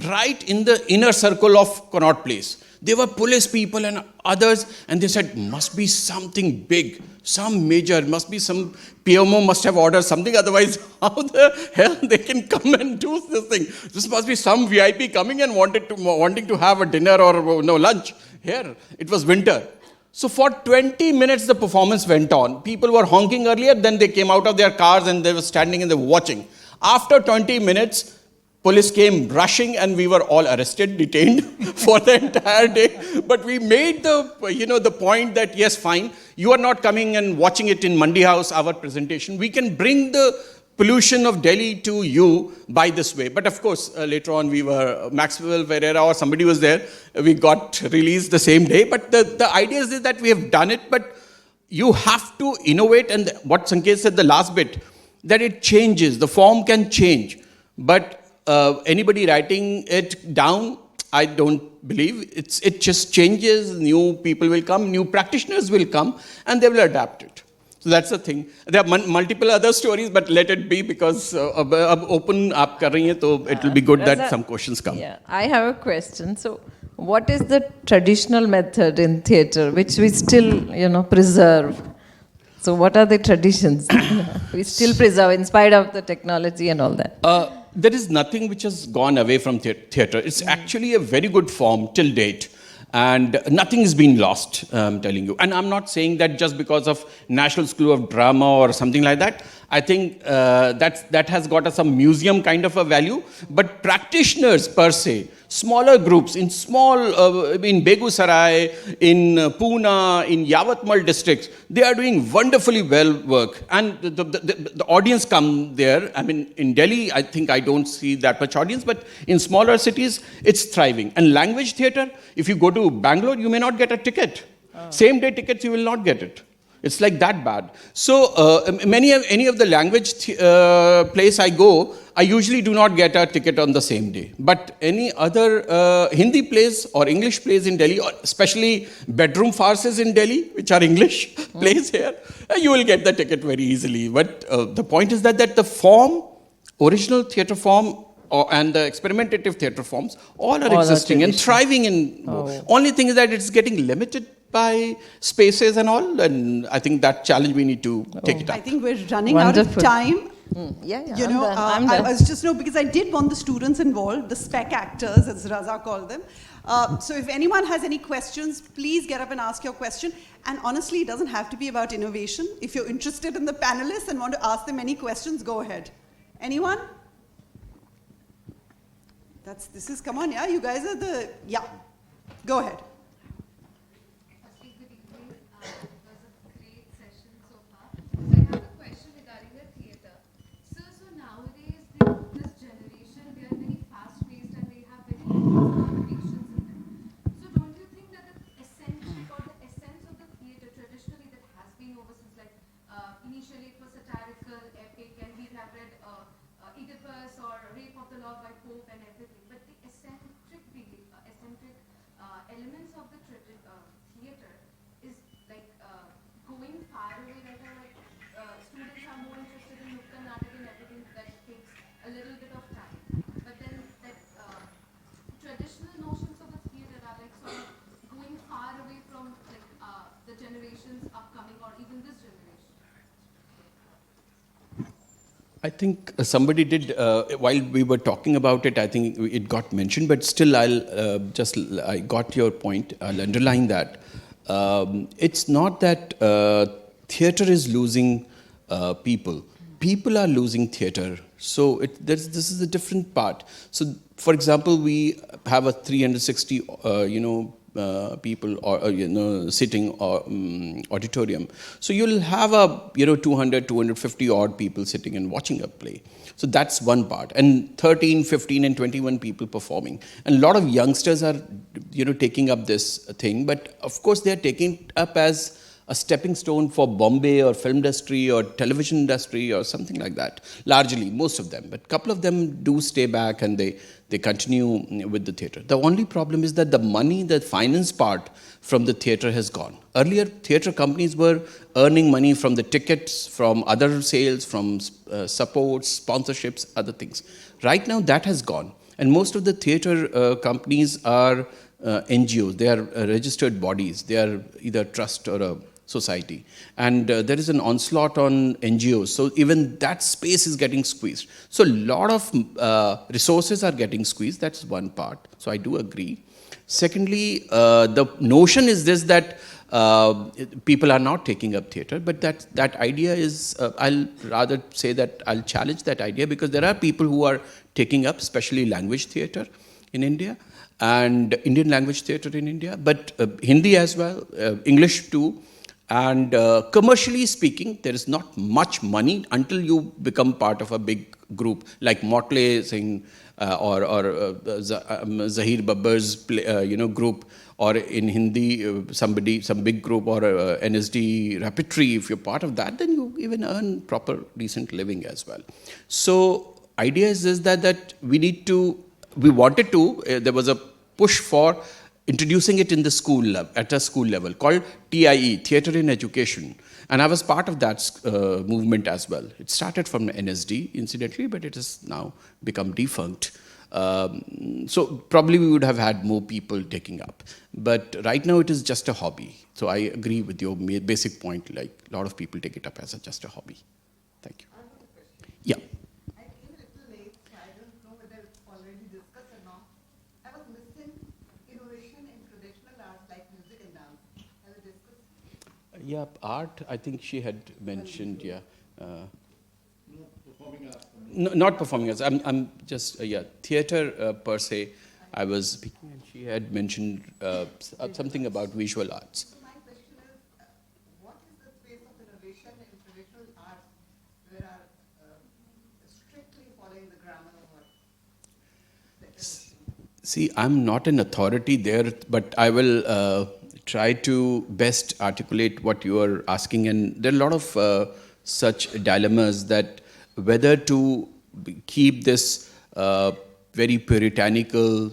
right in the inner circle of Connaught Place. There were police people and others, and they said, must be something big, some major, must be some PMO must have ordered something, otherwise how the hell they can come and do this thing? This must be some VIP coming and wanting to have a dinner or lunch. Here, it was winter. So for 20 minutes the performance went on. People were honking earlier, then they came out of their cars and they were standing and they were watching. After 20 minutes, police came rushing and we were all arrested, detained for the entire day. But we made the point that, yes, fine, you are not coming and watching it in Mandi House, our presentation. We can bring the pollution of Delhi to you by this way. But of course, later on Maxwell Ferreira or somebody was there. We got released the same day. But the idea is that we have done it, but you have to innovate. And what Sanket said, the last bit, that it changes. The form can change. But anybody writing it down, I don't believe. It just changes. New people will come, new practitioners will come, and they will adapt it. So that's the thing. There are multiple other stories, but let it be because open aap kar rahi hai, so it will be good that some questions come. Yeah, I have a question. So, what is the traditional method in theatre which we still, preserve? So, what are the traditions we still preserve in spite of the technology and all that? There is nothing which has gone away from theatre. It's actually a very good form till date. And nothing has been lost, I'm telling you. And I'm not saying that just because of National School of Drama or something like that. I think that has got some museum kind of a value. But practitioners per se, smaller groups in Begusarai, in Pune, in Yavatmal districts, they are doing wonderfully well work. And the audience come there. I mean, in Delhi, I think I don't see that much audience, but in smaller cities, it's thriving. And language theatre, if you go to Bangalore, you may not get a ticket. Same day tickets, you will not get it. It's like that bad. So any of the language place I go, I usually do not get a ticket on the same day. But any other Hindi plays or English plays in Delhi, or especially bedroom farces in Delhi, which are English plays here, you will get the ticket very easily. But the point is that the form, original theatre form, and the experimentative theatre forms, all are existing and thriving. Only thing is that it's getting limited by spaces and all, and I think that challenge we need to take it up. I think we're running out of time. Yeah, I'm done. I was just because I did want the students involved, the spec actors, as Raza called them. So if anyone has any questions, please get up and ask your question. And honestly, it doesn't have to be about innovation. If you're interested in the panelists and want to ask them any questions, go ahead. Anyone? Come on, yeah, you guys are go ahead. Good evening. It was a great session so far. So I have a question regarding the theatre. So nowadays, this generation, they are very fast-paced and they have very patience in them. So don't you think that the eccentric or the essence of the theatre traditionally that has been over since, like initially it was satirical, epic, and we have read Oedipus or Rape of the Lock by Pope and everything, but the eccentric element upcoming or even this generation? I think somebody did, while we were talking about it, I think it got mentioned, but still I got your point, I'll underline that. It's not that theatre is losing people. People are losing theatre. So this is a different part. So, for example, we have a 360, people or sitting auditorium. So you'll have a 200, 250 odd people sitting and watching a play. So that's one part. And 13, 15, and 21 people performing. And a lot of youngsters are taking up this thing. But of course, they're taking it up as a stepping stone for Bombay or film industry or television industry or something like that. Largely, most of them. But a couple of them do stay back and they continue with the theatre. The only problem is that the money, the finance part from the theatre has gone. Earlier, theatre companies were earning money from the tickets, from other sales, from supports, sponsorships, other things. Right now, that has gone. And most of the theatre companies are NGOs. They are registered bodies. They are either trust or a society. And there is an onslaught on NGOs. So even that space is getting squeezed. So a lot of resources are getting squeezed. That's one part. So I do agree. Secondly, the notion is this, that people are not taking up theatre, but that idea is, I'll rather say that I'll challenge that idea, because there are people who are taking up, especially language theatre in India, and Indian language theatre in India, but Hindi as well, English too. And commercially speaking, there is not much money until you become part of a big group like Motley Singh or Zahir Babbar's group, or in Hindi some big group, or NSD Repertory. If you're part of that, then you even earn proper decent living as well. So idea is that we wanted to, there was a push for introducing it in the school, at a school level, called TIE, Theatre in Education. And I was part of that movement as well. It started from NSD, incidentally, but it has now become defunct. So probably we would have had more people taking up. But right now it is just a hobby. So I agree with your basic point, like a lot of people take it up as just a hobby. Thank you. Yeah. Yeah, art, I think she had mentioned, yeah. No, not performing arts. I'm just, theatre per se, I was speaking, and she had mentioned something about visual arts. So my question is, what is the space of innovation in traditional arts where are strictly following the grammar or See, I'm not an authority there, but I will try to best articulate what you are asking. And there are a lot of such dilemmas, that whether to keep this very puritanical,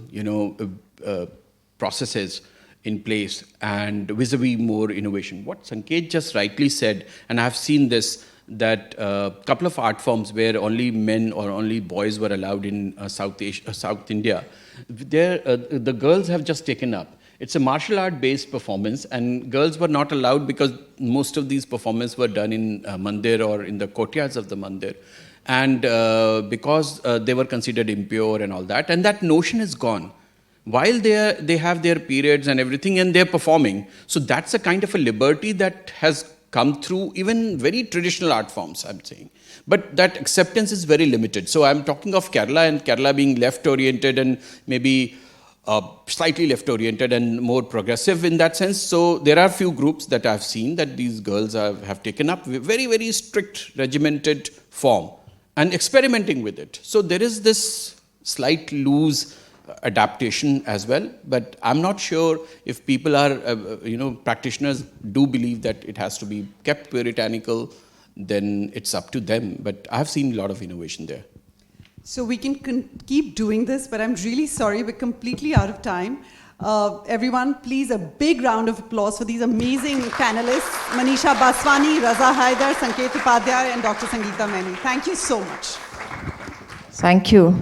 processes in place and vis-a-vis more innovation. What Sanket just rightly said, and I've seen this, that a couple of art forms where only men or only boys were allowed in South India, there the girls have just taken up. It's a martial art based performance, and girls were not allowed because most of these performances were done in mandir or in the courtyards of the mandir, and because they were considered impure and all that, and that notion is gone. While they have their periods and everything, and they're performing, so that's a kind of a liberty that has come through even very traditional art forms, I'm saying. But that acceptance is very limited. So I'm talking of Kerala, and Kerala being left-oriented and maybe slightly left-oriented and more progressive in that sense. So there are few groups that I've seen that these girls have taken up very, very strict, regimented form and experimenting with it. So there is this slight loose adaptation as well, but I'm not sure if people are, practitioners do believe that it has to be kept puritanical, then it's up to them. But I've seen a lot of innovation there. So we can keep doing this, but I'm really sorry, we're completely out of time. Everyone, please, a big round of applause for these amazing panelists, Manisha Baswani, Raza Haider, Sanket Upadhyay, and Dr. Sangeeta Maini. Thank you so much. Thank you.